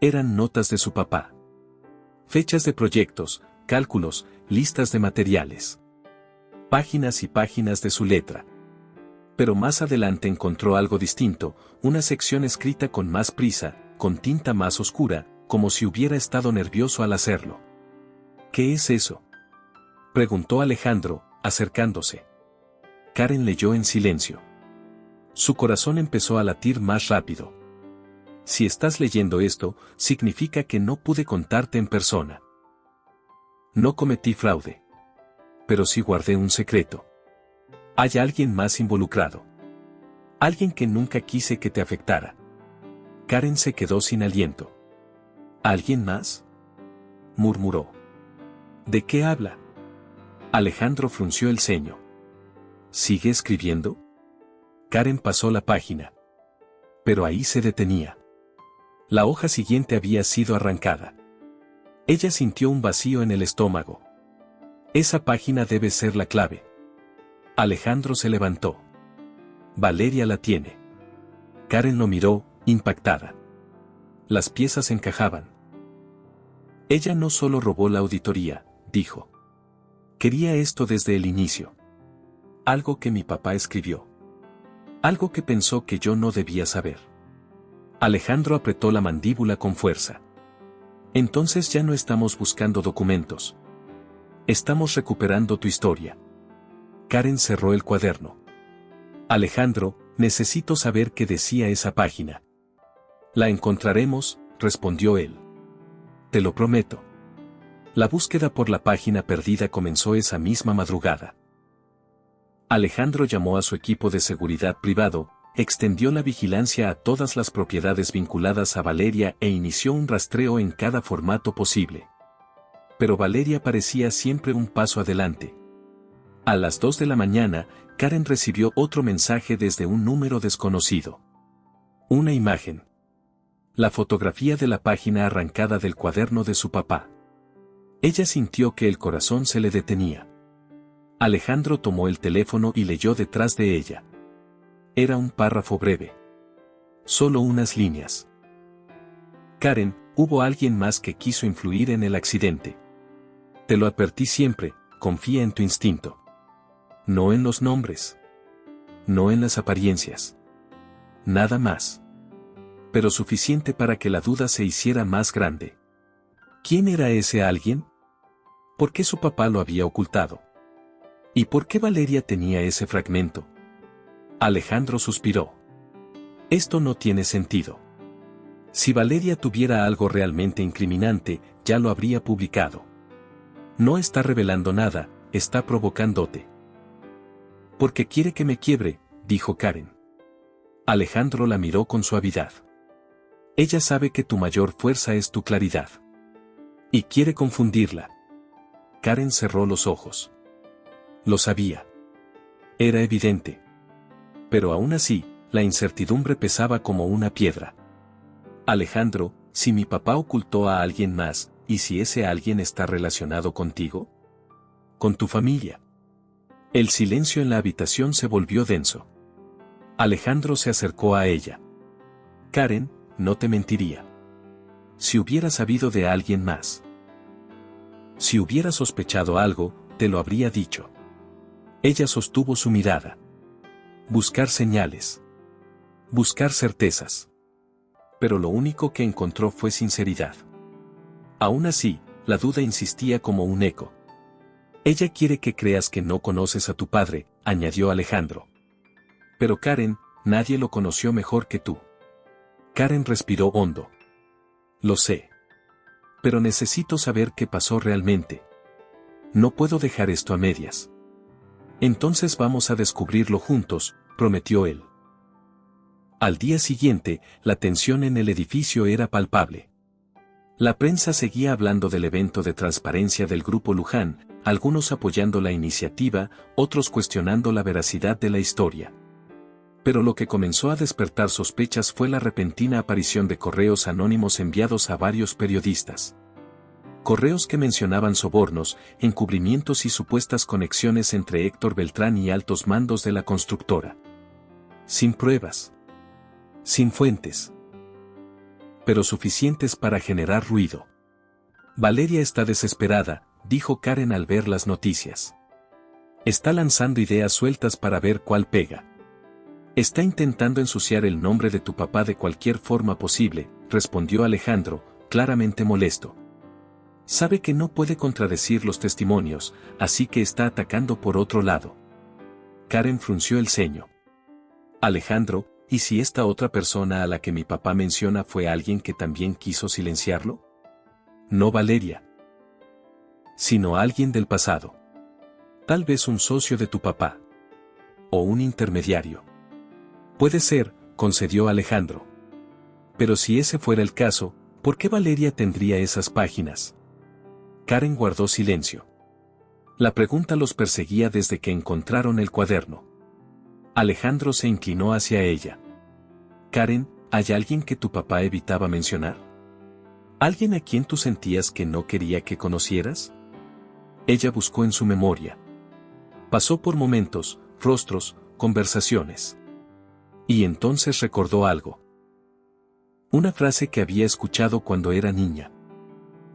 Eran notas de su papá. Fechas de proyectos, cálculos, listas de materiales. Páginas y páginas de su letra. Pero más adelante encontró algo distinto, una sección escrita con más prisa, con tinta más oscura, como si hubiera estado nervioso al hacerlo. ¿Qué es eso?, preguntó Alejandro, acercándose. Karen leyó en silencio. Su corazón empezó a latir más rápido. Si estás leyendo esto, significa que no pude contarte en persona. No cometí fraude. Pero sí guardé un secreto. Hay alguien más involucrado. Alguien que nunca quise que te afectara. Karen se quedó sin aliento. ¿Alguien más?, murmuró. ¿De qué habla? Alejandro frunció el ceño. ¿Sigue escribiendo? Karen pasó la página. Pero ahí se detenía. La hoja siguiente había sido arrancada. Ella sintió un vacío en el estómago. Esa página debe ser la clave. Alejandro se levantó. Valeria la tiene. Karen lo miró, impactada. Las piezas encajaban. Ella no solo robó la auditoría, dijo. Quería esto desde el inicio. Algo que mi papá escribió. Algo que pensó que yo no debía saber. Alejandro apretó la mandíbula con fuerza. Entonces ya no estamos buscando documentos. Estamos recuperando tu historia. Karen cerró el cuaderno. Alejandro, necesito saber qué decía esa página. La encontraremos, respondió él. Te lo prometo. La búsqueda por la página perdida comenzó esa misma madrugada. Alejandro llamó a su equipo de seguridad privado, extendió la vigilancia a todas las propiedades vinculadas a Valeria e inició un rastreo en cada formato posible. Pero Valeria parecía siempre un paso adelante. A las 2 de la mañana, Karen recibió otro mensaje desde un número desconocido. Una imagen. La fotografía de la página arrancada del cuaderno de su papá. Ella sintió que el corazón se le detenía. Alejandro tomó el teléfono y leyó detrás de ella. Era un párrafo breve. Solo unas líneas. Karen, hubo alguien más que quiso influir en el accidente. Te lo advertí siempre, confía en tu instinto. No en los nombres. No en las apariencias. Nada más. Pero suficiente para que la duda se hiciera más grande. ¿Quién era ese alguien? ¿Por qué su papá lo había ocultado? ¿Y por qué Valeria tenía ese fragmento? Alejandro suspiró. Esto no tiene sentido. Si Valeria tuviera algo realmente incriminante, ya lo habría publicado. No está revelando nada, está provocándote. Porque quiere que me quiebre, dijo Karen. Alejandro la miró con suavidad. Ella sabe que tu mayor fuerza es tu claridad. Y quiere confundirla. Karen cerró los ojos. Lo sabía. Era evidente. Pero aún así, la incertidumbre pesaba como una piedra. Alejandro, si mi papá ocultó a alguien más, ¿y si ese alguien está relacionado contigo? ¿Con tu familia? El silencio en la habitación se volvió denso. Alejandro se acercó a ella. Karen, no te mentiría. Si hubiera sabido de alguien más. Si hubiera sospechado algo, te lo habría dicho. Ella sostuvo su mirada. Buscar señales. Buscar certezas. Pero lo único que encontró fue sinceridad. Aún así, la duda insistía como un eco. Ella quiere que creas que no conoces a tu padre, añadió Alejandro. Pero Karen, nadie lo conoció mejor que tú. Karen respiró hondo. Lo sé. Pero necesito saber qué pasó realmente. No puedo dejar esto a medias. Entonces vamos a descubrirlo juntos, prometió él. Al día siguiente, la tensión en el edificio era palpable. La prensa seguía hablando del evento de transparencia del Grupo Luján, algunos apoyando la iniciativa, otros cuestionando la veracidad de la historia. Pero lo que comenzó a despertar sospechas fue la repentina aparición de correos anónimos enviados a varios periodistas. Correos que mencionaban sobornos, encubrimientos y supuestas conexiones entre Héctor Beltrán y altos mandos de la constructora. Sin pruebas. Sin fuentes. Pero suficientes para generar ruido. Valeria está desesperada, dijo Karen al ver las noticias. Está lanzando ideas sueltas para ver cuál pega. Está intentando ensuciar el nombre de tu papá de cualquier forma posible, respondió Alejandro, claramente molesto. Sabe que no puede contradecir los testimonios, así que está atacando por otro lado. Karen frunció el ceño. Alejandro, ¿y si esta otra persona a la que mi papá menciona fue alguien que también quiso silenciarlo? No Valeria. Sino alguien del pasado. Tal vez un socio de tu papá. O un intermediario. Puede ser, concedió Alejandro. Pero si ese fuera el caso, ¿por qué Valeria tendría esas páginas? Karen guardó silencio. La pregunta los perseguía desde que encontraron el cuaderno. Alejandro se inclinó hacia ella. Karen, ¿hay alguien que tu papá evitaba mencionar? ¿Alguien a quien tú sentías que no quería que conocieras? Ella buscó en su memoria. Pasó por momentos, rostros, conversaciones. Y entonces recordó algo. Una frase que había escuchado cuando era niña.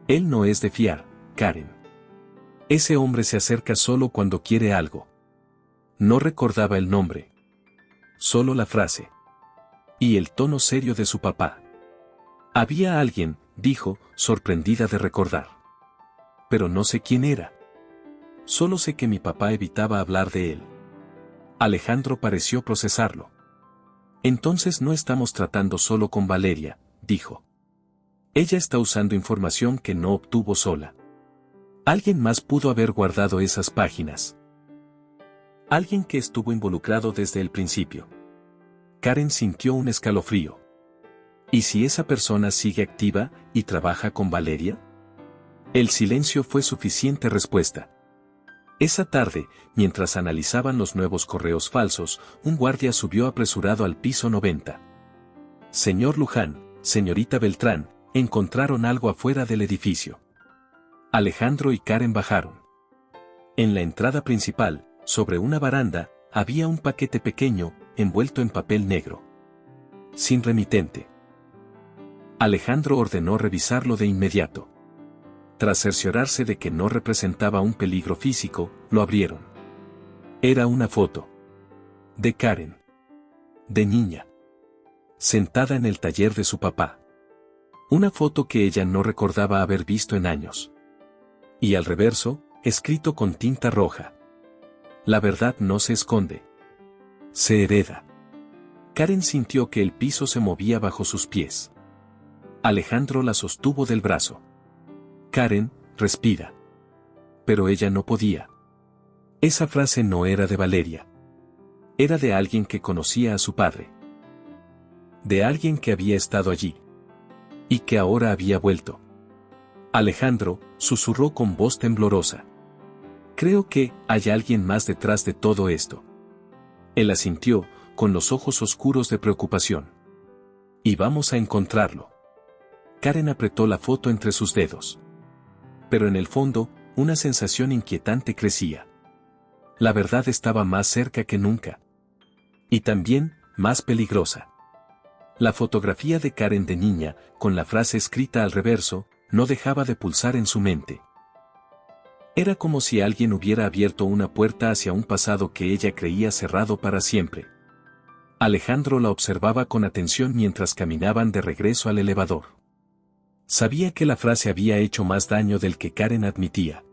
Él no es de fiar, Karen. Ese hombre se acerca solo cuando quiere algo. No recordaba el nombre. Solo la frase. Y el tono serio de su papá. Había alguien, dijo, sorprendida de recordar. Pero no sé quién era. Solo sé que mi papá evitaba hablar de él. Alejandro pareció procesarlo. Entonces no estamos tratando solo con Valeria, dijo. Ella está usando información que no obtuvo sola. Alguien más pudo haber guardado esas páginas. Alguien que estuvo involucrado desde el principio. Karen sintió un escalofrío. ¿Y si esa persona sigue activa y trabaja con Valeria? El silencio fue suficiente respuesta. Esa tarde, mientras analizaban los nuevos correos falsos, un guardia subió apresurado al piso 90. Señor Luján, señorita Beltrán, encontraron algo afuera del edificio. Alejandro y Karen bajaron. En la entrada principal, sobre una baranda, había un paquete pequeño, envuelto en papel negro. Sin remitente. Alejandro ordenó revisarlo de inmediato. Tras cerciorarse de que no representaba un peligro físico, lo abrieron. Era una foto. De Karen. De niña. Sentada en el taller de su papá. Una foto que ella no recordaba haber visto en años. Y al reverso, escrito con tinta roja. La verdad no se esconde. Se hereda. Karen sintió que el piso se movía bajo sus pies. Alejandro la sostuvo del brazo. Karen, respira. Pero ella no podía. Esa frase no era de Valeria. Era de alguien que conocía a su padre. De alguien que había estado allí. Y que ahora había vuelto. Alejandro, susurró con voz temblorosa. Creo que hay alguien más detrás de todo esto. Él asintió, con los ojos oscuros de preocupación. Y vamos a encontrarlo. Karen apretó la foto entre sus dedos. Pero en el fondo, una sensación inquietante crecía. La verdad estaba más cerca que nunca. Y también, más peligrosa. La fotografía de Karen de niña, con la frase escrita al reverso, no dejaba de pulsar en su mente. Era como si alguien hubiera abierto una puerta hacia un pasado que ella creía cerrado para siempre. Alejandro la observaba con atención mientras caminaban de regreso al elevador. Sabía que la frase había hecho más daño del que Karen admitía.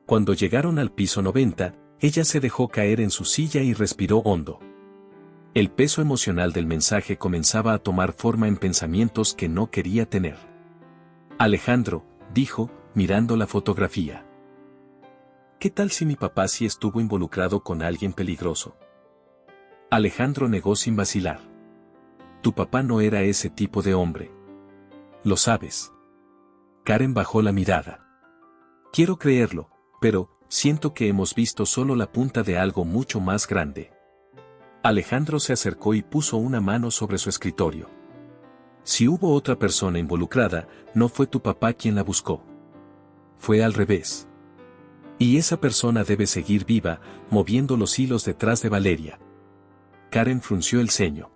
Cuando llegaron al piso 90, ella se dejó caer en su silla y respiró hondo. El peso emocional del mensaje comenzaba a tomar forma en pensamientos que no quería tener. Alejandro, dijo, mirando la fotografía. ¿Qué tal si mi papá sí estuvo involucrado con alguien peligroso? Alejandro negó sin vacilar. Tu papá no era ese tipo de hombre. Lo sabes. Karen bajó la mirada. Quiero creerlo, pero siento que hemos visto solo la punta de algo mucho más grande. Alejandro se acercó y puso una mano sobre su escritorio. Si hubo otra persona involucrada, no fue tu papá quien la buscó. Fue al revés. Y esa persona debe seguir viva, moviendo los hilos detrás de Valeria. Karen frunció el ceño.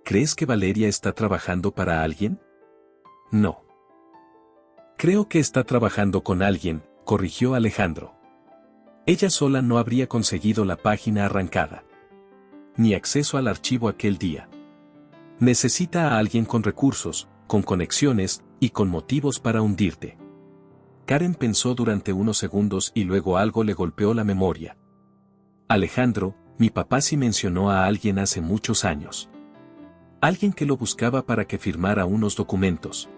¿Crees que Valeria está trabajando para alguien? No. Creo que está trabajando con alguien, corrigió Alejandro. Ella sola no habría conseguido la página arrancada. Ni acceso al archivo aquel día. Necesita a alguien con recursos, con conexiones, y con motivos para hundirte. Karen pensó durante unos segundos y luego algo le golpeó la memoria. Alejandro, mi papá sí mencionó a alguien hace muchos años. Alguien que lo buscaba para que firmara unos documentos.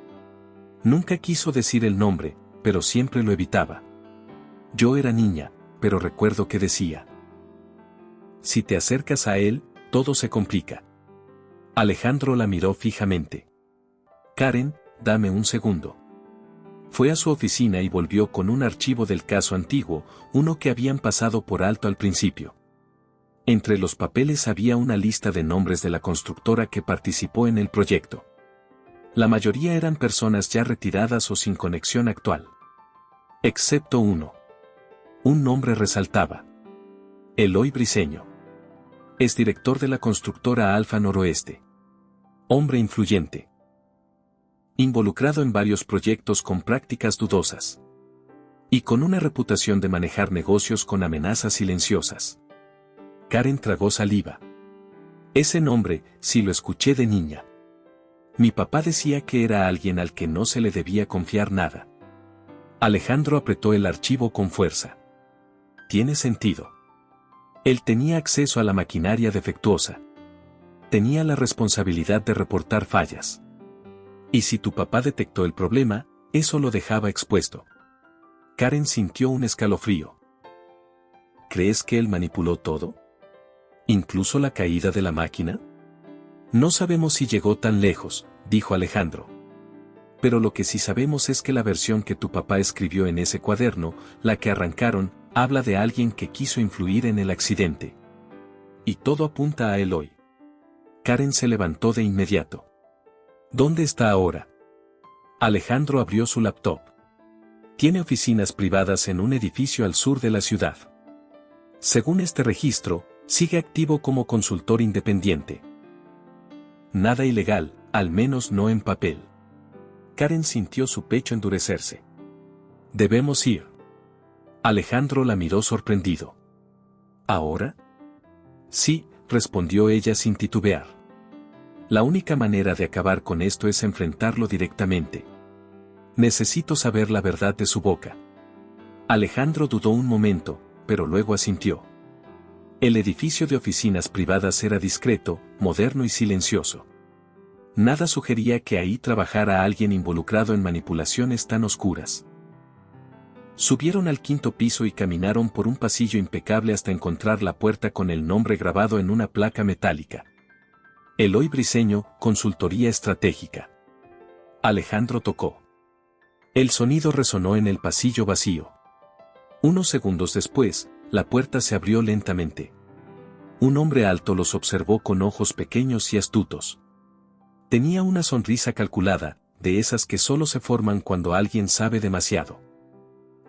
Nunca quiso decir el nombre, pero siempre lo evitaba. Yo era niña, pero recuerdo que decía. Si te acercas a él, todo se complica. Alejandro la miró fijamente. Karen, dame un segundo. Fue a su oficina y volvió con un archivo del caso antiguo, uno que habían pasado por alto al principio. Entre los papeles había una lista de nombres de la constructora que participó en el proyecto. La mayoría eran personas ya retiradas o sin conexión actual. Excepto uno. Un nombre resaltaba. Eloy Briceño. Es director de la constructora Alfa Noroeste. Hombre influyente. Involucrado en varios proyectos con prácticas dudosas. Y con una reputación de manejar negocios con amenazas silenciosas. Karen tragó saliva. Ese nombre, sí lo escuché de niña. Mi papá decía que era alguien al que no se le debía confiar nada. Alejandro apretó el archivo con fuerza. Tiene sentido. Él tenía acceso a la maquinaria defectuosa. Tenía la responsabilidad de reportar fallas. Y si tu papá detectó el problema, eso lo dejaba expuesto. Karen sintió un escalofrío. ¿Crees que él manipuló todo? ¿Incluso la caída de la máquina? No sabemos si llegó tan lejos, dijo Alejandro. Pero lo que sí sabemos es que la versión que tu papá escribió en ese cuaderno, la que arrancaron, habla de alguien que quiso influir en el accidente. Y todo apunta a Eloy. Karen se levantó de inmediato. ¿Dónde está ahora? Alejandro abrió su laptop. Tiene oficinas privadas en un edificio al sur de la ciudad. Según este registro, sigue activo como consultor independiente. Nada ilegal, al menos no en papel. Karen sintió su pecho endurecerse. Debemos ir. Alejandro la miró sorprendido. ¿Ahora? Sí, respondió ella sin titubear. La única manera de acabar con esto es enfrentarlo directamente. Necesito saber la verdad de su boca. Alejandro dudó un momento, pero luego asintió. El edificio de oficinas privadas era discreto, moderno y silencioso. Nada sugería que ahí trabajara alguien involucrado en manipulaciones tan oscuras. Subieron al quinto piso y caminaron por un pasillo impecable hasta encontrar la puerta con el nombre grabado en una placa metálica. Eloy Briceño, Consultoría Estratégica. Alejandro tocó. El sonido resonó en el pasillo vacío. Unos segundos después, la puerta se abrió lentamente. Un hombre alto los observó con ojos pequeños y astutos. Tenía una sonrisa calculada, de esas que solo se forman cuando alguien sabe demasiado.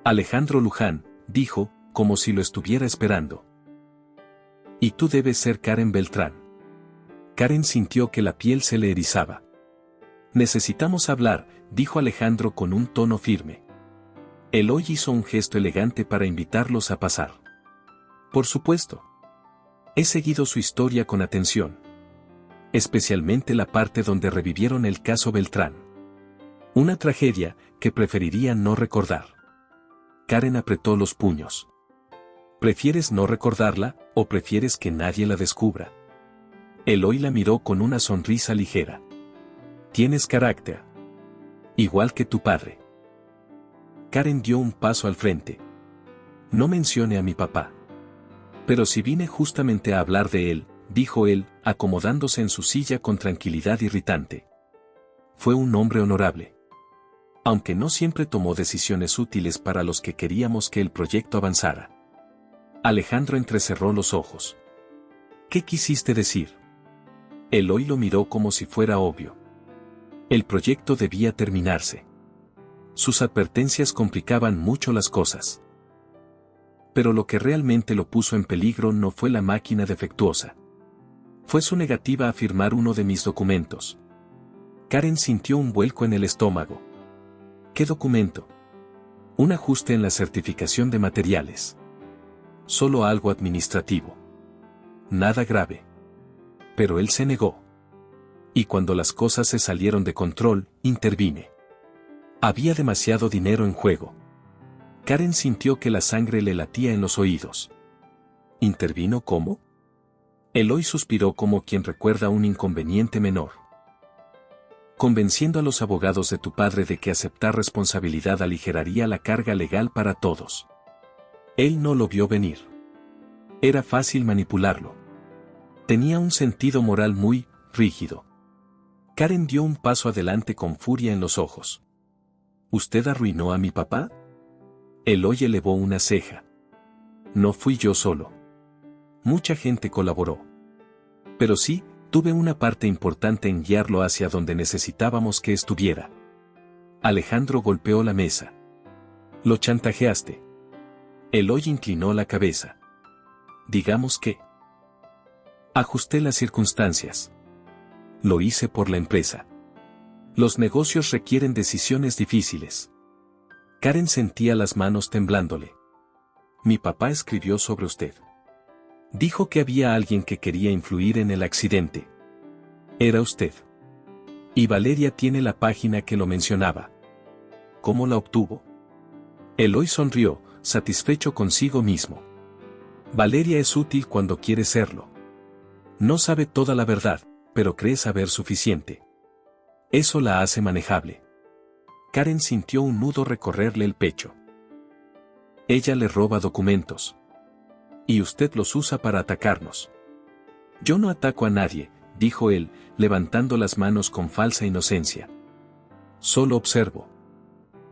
Alejandro Luján, dijo, como si lo estuviera esperando. Y tú debes ser Karen Beltrán. Karen sintió que la piel se le erizaba. Necesitamos hablar, dijo Alejandro con un tono firme. Eloy hizo un gesto elegante para invitarlos a pasar. Por supuesto. He seguido su historia con atención. Especialmente la parte donde revivieron el caso Beltrán. Una tragedia que preferiría no recordar. Karen apretó los puños. ¿Prefieres no recordarla, o prefieres que nadie la descubra? Eloy la miró con una sonrisa ligera. Tienes carácter. Igual que tu padre. Karen dio un paso al frente. No mencione a mi papá. Pero si vine justamente a hablar de él, dijo él, acomodándose en su silla con tranquilidad irritante. Fue un hombre honorable. Aunque no siempre tomó decisiones útiles para los que queríamos que el proyecto avanzara. Alejandro entrecerró los ojos. ¿Qué quisiste decir? Eloy lo miró como si fuera obvio. El proyecto debía terminarse. Sus advertencias complicaban mucho las cosas. Pero lo que realmente lo puso en peligro no fue la máquina defectuosa. Fue su negativa a firmar uno de mis documentos. Karen sintió un vuelco en el estómago. ¿Qué documento? Un ajuste en la certificación de materiales. Solo algo administrativo. Nada grave. Pero él se negó. Y cuando las cosas se salieron de control, intervine. Había demasiado dinero en juego. Karen sintió que la sangre le latía en los oídos. ¿Intervino cómo? Eloy suspiró como quien recuerda un inconveniente menor. Convenciendo a los abogados de tu padre de que aceptar responsabilidad aligeraría la carga legal para todos. Él no lo vio venir. Era fácil manipularlo. Tenía un sentido moral muy rígido. Karen dio un paso adelante con furia en los ojos. ¿Usted arruinó a mi papá? Eloy elevó una ceja. No fui yo solo. Mucha gente colaboró. Pero sí, tuve una parte importante en guiarlo hacia donde necesitábamos que estuviera. Alejandro golpeó la mesa. Lo chantajeaste. Eloy inclinó la cabeza. Digamos que ajusté las circunstancias. Lo hice por la empresa. Los negocios requieren decisiones difíciles. Karen sentía las manos temblándole. Mi papá escribió sobre usted. Dijo que había alguien que quería influir en el accidente. Era usted. Y Valeria tiene la página que lo mencionaba. ¿Cómo la obtuvo? Eloy sonrió, satisfecho consigo mismo. Valeria es útil cuando quiere serlo. No sabe toda la verdad, pero cree saber suficiente. Eso la hace manejable. Karen sintió un nudo recorrerle el pecho. Ella le roba documentos. Y usted los usa para atacarnos. Yo no ataco a nadie, dijo él, levantando las manos con falsa inocencia. Solo observo.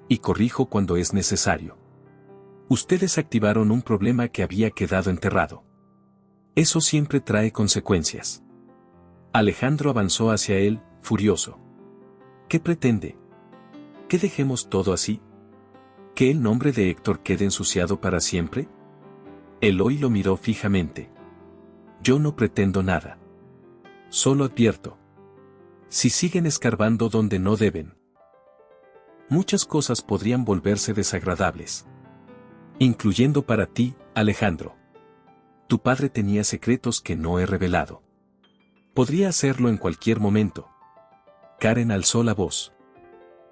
Y corrijo cuando es necesario. Ustedes activaron un problema que había quedado enterrado. Eso siempre trae consecuencias. Alejandro avanzó hacia él, furioso. ¿Qué pretende? ¿Que dejemos todo así? ¿Que el nombre de Héctor quede ensuciado para siempre? Eloy lo miró fijamente. Yo no pretendo nada. Solo advierto. Si siguen escarbando donde no deben, muchas cosas podrían volverse desagradables. Incluyendo para ti, Alejandro. Tu padre tenía secretos que no he revelado. Podría hacerlo en cualquier momento. Karen alzó la voz.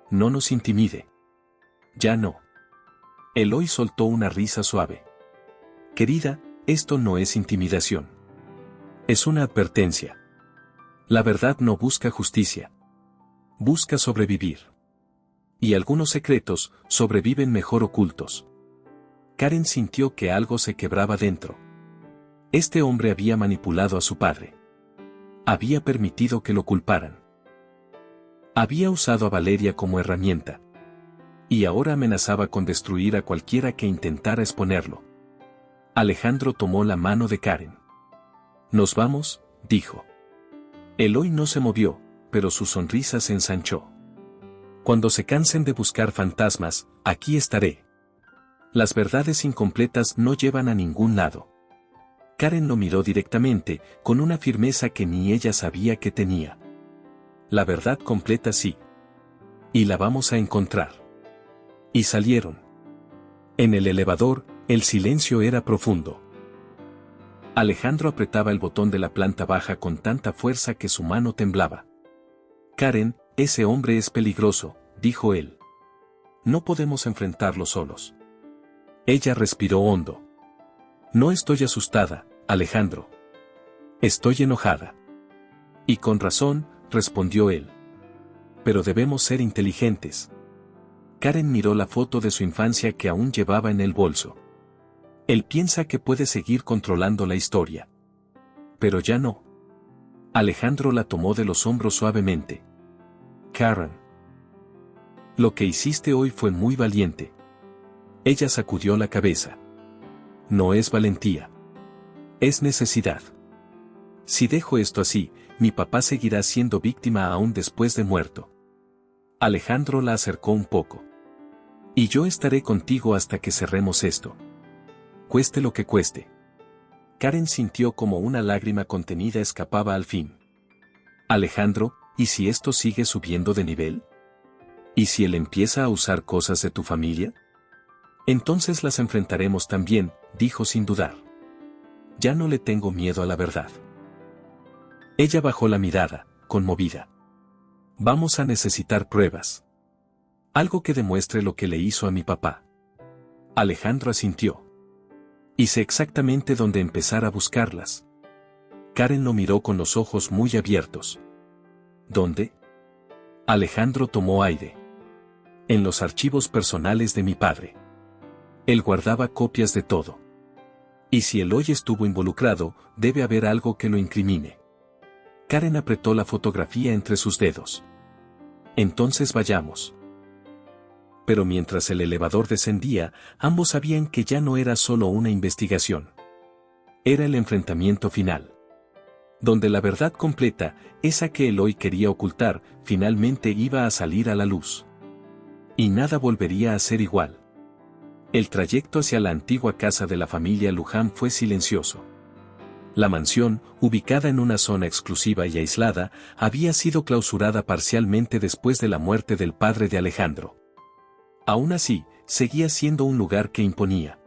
No nos intimide. Ya no. Eloy soltó una risa suave. Querida, esto no es intimidación. Es una advertencia. La verdad no busca justicia. Busca sobrevivir. Y algunos secretos sobreviven mejor ocultos. Karen sintió que algo se quebraba dentro. Este hombre había manipulado a su padre. Había permitido que lo culparan. Había usado a Valeria como herramienta. Y ahora amenazaba con destruir a cualquiera que intentara exponerlo. Alejandro tomó la mano de Karen. Nos vamos, dijo. Eloy no se movió, pero su sonrisa se ensanchó. Cuando se cansen de buscar fantasmas, aquí estaré. Las verdades incompletas no llevan a ningún lado. Karen lo miró directamente, con una firmeza que ni ella sabía que tenía. La verdad completa sí. Y la vamos a encontrar. Y salieron. En el elevador, el silencio era profundo. Alejandro apretaba el botón de la planta baja con tanta fuerza que su mano temblaba. Karen, ese hombre es peligroso, dijo él. No podemos enfrentarlo solos. Ella respiró hondo. No estoy asustada, Alejandro. Estoy enojada. Y con razón, respondió él. Pero debemos ser inteligentes. Karen miró la foto de su infancia que aún llevaba en el bolso. Él piensa que puede seguir controlando la historia. Pero ya no. Alejandro la tomó de los hombros suavemente. Karen. Lo que hiciste hoy fue muy valiente. Ella sacudió la cabeza. No es valentía. Es necesidad. Si dejo esto así, mi papá seguirá siendo víctima aún después de muerto. Alejandro la acercó un poco. Y yo estaré contigo hasta que cerremos esto. Cueste lo que cueste. Karen sintió como una lágrima contenida escapaba al fin. Alejandro, ¿y si esto sigue subiendo de nivel? ¿Y si él empieza a usar cosas de tu familia? Entonces las enfrentaremos también, dijo sin dudar. Ya no le tengo miedo a la verdad. Ella bajó la mirada, conmovida. Vamos a necesitar pruebas. Algo que demuestre lo que le hizo a mi papá. Alejandro asintió. Y sé exactamente dónde empezar a buscarlas. Karen lo miró con los ojos muy abiertos. ¿Dónde? Alejandro tomó aire. En los archivos personales de mi padre. Él guardaba copias de todo. Y si Eloy estuvo involucrado, debe haber algo que lo incrimine. Karen apretó la fotografía entre sus dedos. Entonces vayamos. Pero mientras el elevador descendía, ambos sabían que ya no era solo una investigación. Era el enfrentamiento final. Donde la verdad completa, esa que Eloy quería ocultar, finalmente iba a salir a la luz. Y nada volvería a ser igual. El trayecto hacia la antigua casa de la familia Luján fue silencioso. La mansión, ubicada en una zona exclusiva y aislada, había sido clausurada parcialmente después de la muerte del padre de Alejandro. Aún así, seguía siendo un lugar que imponía.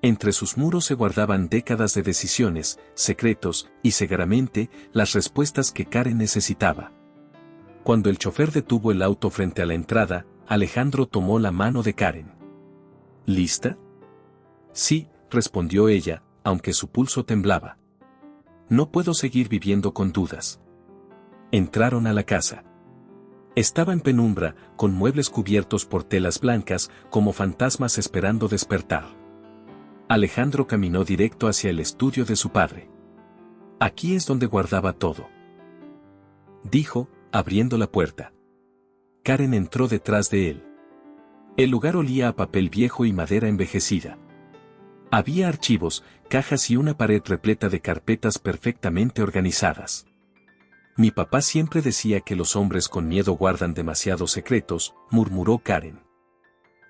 Entre sus muros se guardaban décadas de decisiones, secretos, y seguramente, las respuestas que Karen necesitaba. Cuando el chofer detuvo el auto frente a la entrada, Alejandro tomó la mano de Karen. ¿Lista? Sí, respondió ella, aunque su pulso temblaba. No puedo seguir viviendo con dudas. Entraron a la casa. Estaba en penumbra, con muebles cubiertos por telas blancas, como fantasmas esperando despertar. Alejandro caminó directo hacia el estudio de su padre. Aquí es donde guardaba todo. Dijo, abriendo la puerta. Karen entró detrás de él. El lugar olía a papel viejo y madera envejecida. Había archivos, cajas y una pared repleta de carpetas perfectamente organizadas. Mi papá siempre decía que los hombres con miedo guardan demasiados secretos, murmuró Karen.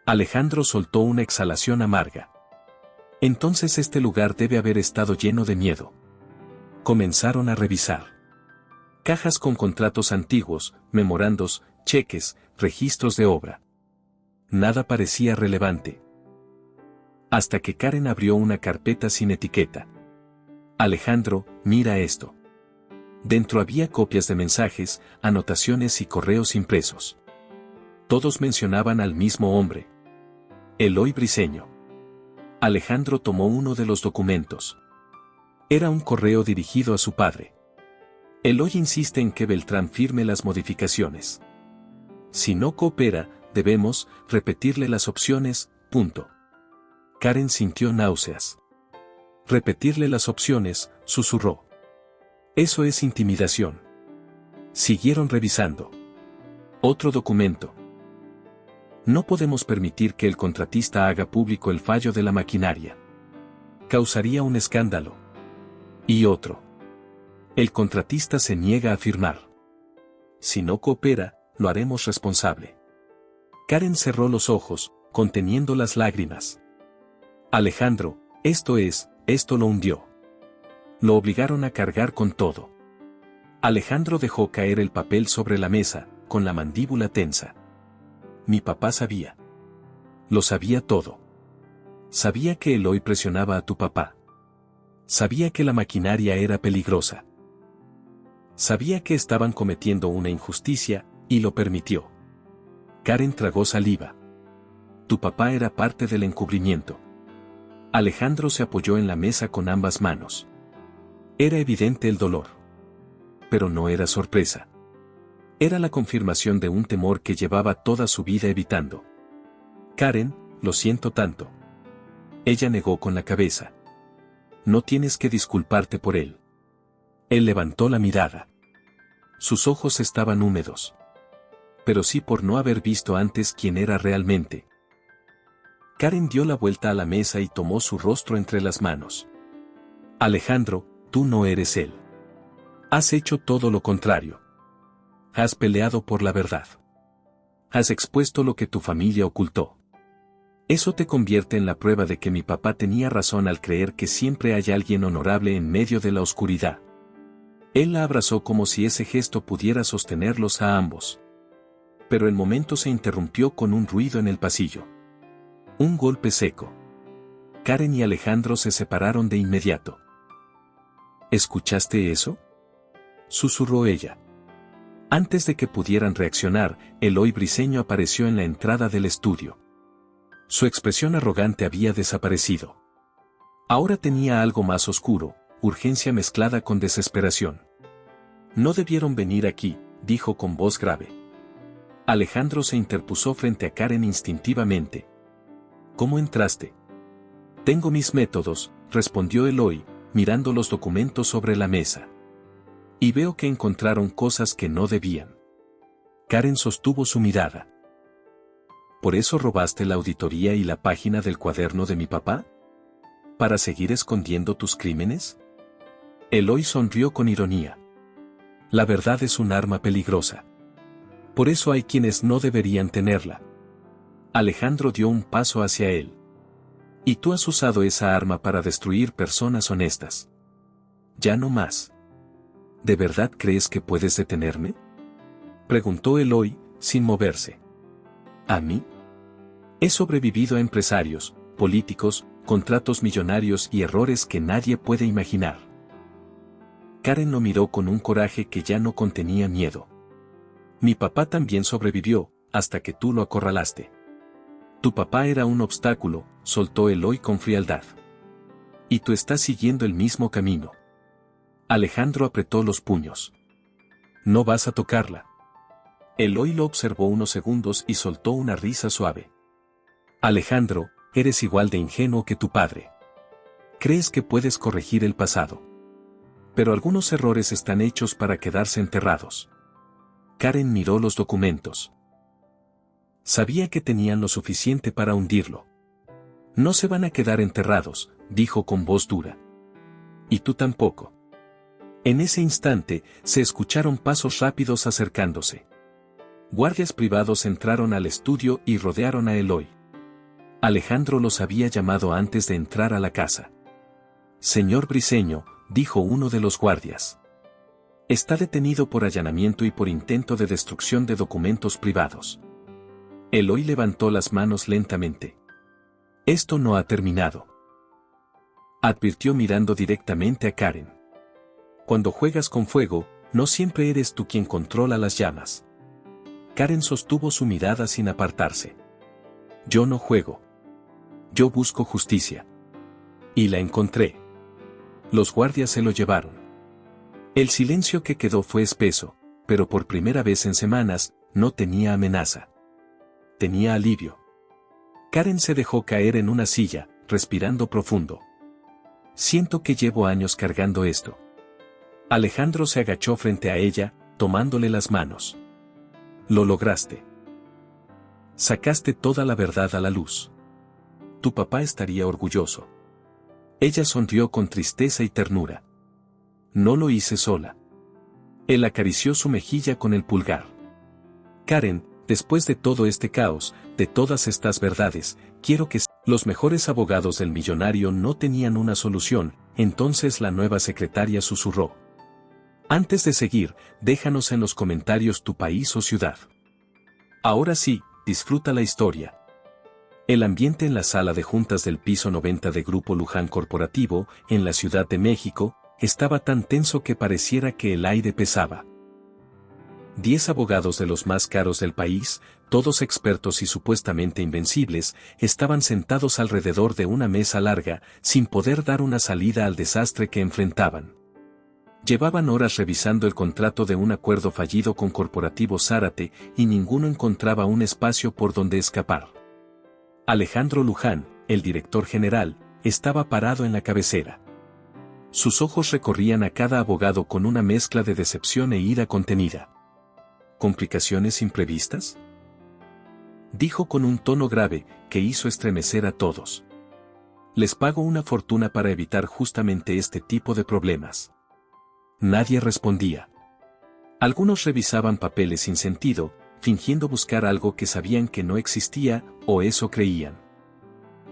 Alejandro soltó una exhalación amarga. Entonces este lugar debe haber estado lleno de miedo. Comenzaron a revisar. Cajas con contratos antiguos, memorandos, cheques, registros de obra. Nada parecía relevante. Hasta que Karen abrió una carpeta sin etiqueta. Alejandro, mira esto. Dentro había copias de mensajes, anotaciones y correos impresos. Todos mencionaban al mismo hombre. Eloy Briceño. Alejandro tomó uno de los documentos. Era un correo dirigido a su padre. Eloy insiste en que Beltrán firme las modificaciones. Si no coopera, debemos repetirle las opciones, punto. Karen sintió náuseas. Repetirle las opciones, susurró. Eso es intimidación. Siguieron revisando. Otro documento. No podemos permitir que el contratista haga público el fallo de la maquinaria. Causaría un escándalo. Y otro. El contratista se niega a firmar. Si no coopera, lo haremos responsable. Karen cerró los ojos, conteniendo las lágrimas. Alejandro, esto es, Esto lo hundió. Lo obligaron a cargar con todo. Alejandro dejó caer el papel sobre la mesa, con la mandíbula tensa. Mi papá sabía. Lo sabía todo. Sabía que Eloy presionaba a tu papá. Sabía que la maquinaria era peligrosa. Sabía que estaban cometiendo una injusticia, y lo permitió. Karen tragó saliva. Tu papá era parte del encubrimiento. Alejandro se apoyó en la mesa con ambas manos. Era evidente el dolor. Pero no era sorpresa. Era la confirmación de un temor que llevaba toda su vida evitando. Karen, lo siento tanto. Ella negó con la cabeza. No tienes que disculparte por él. Él levantó la mirada. Sus ojos estaban húmedos. Pero sí por no haber visto antes quién era realmente. Karen dio la vuelta a la mesa y tomó su rostro entre las manos. Alejandro, tú no eres él. Has hecho todo lo contrario. Has peleado por la verdad. Has expuesto lo que tu familia ocultó. Eso te convierte en la prueba de que mi papá tenía razón al creer que siempre hay alguien honorable en medio de la oscuridad. Él la abrazó como si ese gesto pudiera sostenerlos a ambos. Pero el momento se interrumpió con un ruido en el pasillo. Un golpe seco. Karen y Alejandro se separaron de inmediato. ¿Escuchaste eso?, susurró ella. Antes de que pudieran reaccionar, Eloy Briceño apareció en la entrada del estudio. Su expresión arrogante había desaparecido. Ahora tenía algo más oscuro, urgencia mezclada con desesperación. No debieron venir aquí, dijo con voz grave. Alejandro se interpuso frente a Karen instintivamente. ¿Cómo entraste? Tengo mis métodos, respondió Eloy, mirando los documentos sobre la mesa. Y veo que encontraron cosas que no debían. Karen sostuvo su mirada. ¿Por eso robaste la auditoría y la página del cuaderno de mi papá? ¿Para seguir escondiendo tus crímenes? Eloy sonrió con ironía. La verdad es un arma peligrosa. Por eso hay quienes no deberían tenerla. Alejandro dio un paso hacia él. Y tú has usado esa arma para destruir personas honestas. Ya no más. ¿De verdad crees que puedes detenerme?, preguntó Eloy, sin moverse. ¿A mí? He sobrevivido a empresarios, políticos, contratos millonarios y errores que nadie puede imaginar. Karen lo miró con un coraje que ya no contenía miedo. Mi papá también sobrevivió, hasta que tú lo acorralaste. Tu papá era un obstáculo, soltó Eloy con frialdad. Y tú estás siguiendo el mismo camino. Alejandro apretó los puños. No vas a tocarla. Eloy lo observó unos segundos y soltó una risa suave. Alejandro, eres igual de ingenuo que tu padre. Crees que puedes corregir el pasado. Pero algunos errores están hechos para quedarse enterrados. Karen miró los documentos. Sabía que tenían lo suficiente para hundirlo. No se van a quedar enterrados, dijo con voz dura. Y tú tampoco. En ese instante, se escucharon pasos rápidos acercándose. Guardias privados entraron al estudio y rodearon a Eloy. Alejandro los había llamado antes de entrar a la casa. Señor Briceño, dijo uno de los guardias. Está detenido por allanamiento y por intento de destrucción de documentos privados. Eloy levantó las manos lentamente. Esto no ha terminado, advirtió mirando directamente a Karen. Cuando juegas con fuego, no siempre eres tú quien controla las llamas. Karen sostuvo su mirada sin apartarse. Yo no juego. Yo busco justicia. Y la encontré. Los guardias se lo llevaron. El silencio que quedó fue espeso, pero por primera vez en semanas, no tenía amenaza. Tenía alivio. Karen se dejó caer en una silla, respirando profundo. Siento que llevo años cargando esto. Alejandro se agachó frente a ella, tomándole las manos. Lo lograste. Sacaste toda la verdad a la luz. Tu papá estaría orgulloso. Ella sonrió con tristeza y ternura. No lo hice sola. Él acarició su mejilla con el pulgar. Karen, después de todo este caos, de todas estas verdades, quiero que Los mejores abogados del millonario no tenían una solución, entonces la nueva secretaria susurró. Antes de seguir, déjanos en los comentarios tu país o ciudad. Ahora sí, disfruta la historia. El ambiente en la sala de juntas del piso 90 de Grupo Luján Corporativo, en la Ciudad de México, estaba tan tenso que pareciera que el aire pesaba. 10 abogados de los más caros del país, todos expertos y supuestamente invencibles, estaban sentados alrededor de una mesa larga, sin poder dar una salida al desastre que enfrentaban. Llevaban horas revisando el contrato de un acuerdo fallido con Corporativo Zárate y ninguno encontraba un espacio por donde escapar. Alejandro Luján, el director general, estaba parado en la cabecera. Sus ojos recorrían a cada abogado con una mezcla de decepción e ira contenida. ¿Complicaciones imprevistas?, dijo con un tono grave que hizo estremecer a todos. Les pago una fortuna para evitar justamente este tipo de problemas. Nadie respondía. Algunos revisaban papeles sin sentido, fingiendo buscar algo que sabían que no existía, o eso creían.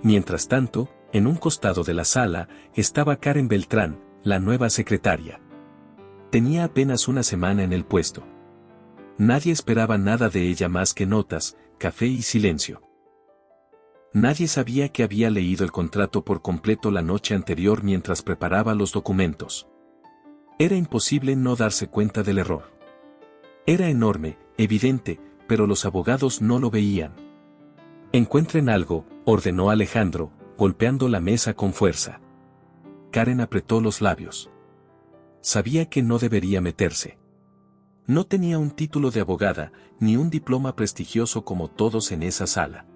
Mientras tanto, en un costado de la sala, estaba Karen Beltrán, la nueva secretaria. Tenía apenas una semana en el puesto. Nadie esperaba nada de ella más que notas, café y silencio. Nadie sabía que había leído el contrato por completo la noche anterior mientras preparaba los documentos. Era imposible no darse cuenta del error. Era enorme, evidente, pero los abogados no lo veían. Encuentren algo, ordenó Alejandro, golpeando la mesa con fuerza. Karen apretó los labios. Sabía que no debería meterse. No tenía un título de abogada, ni un diploma prestigioso como todos en esa sala.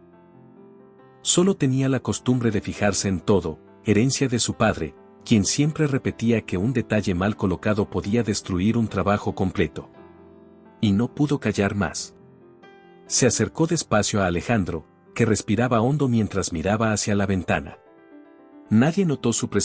Solo tenía la costumbre de fijarse en todo, herencia de su padre, quien siempre repetía que un detalle mal colocado podía destruir un trabajo completo. Y no pudo callar más. Se acercó despacio a Alejandro, que respiraba hondo mientras miraba hacia la ventana. Nadie notó su presencia.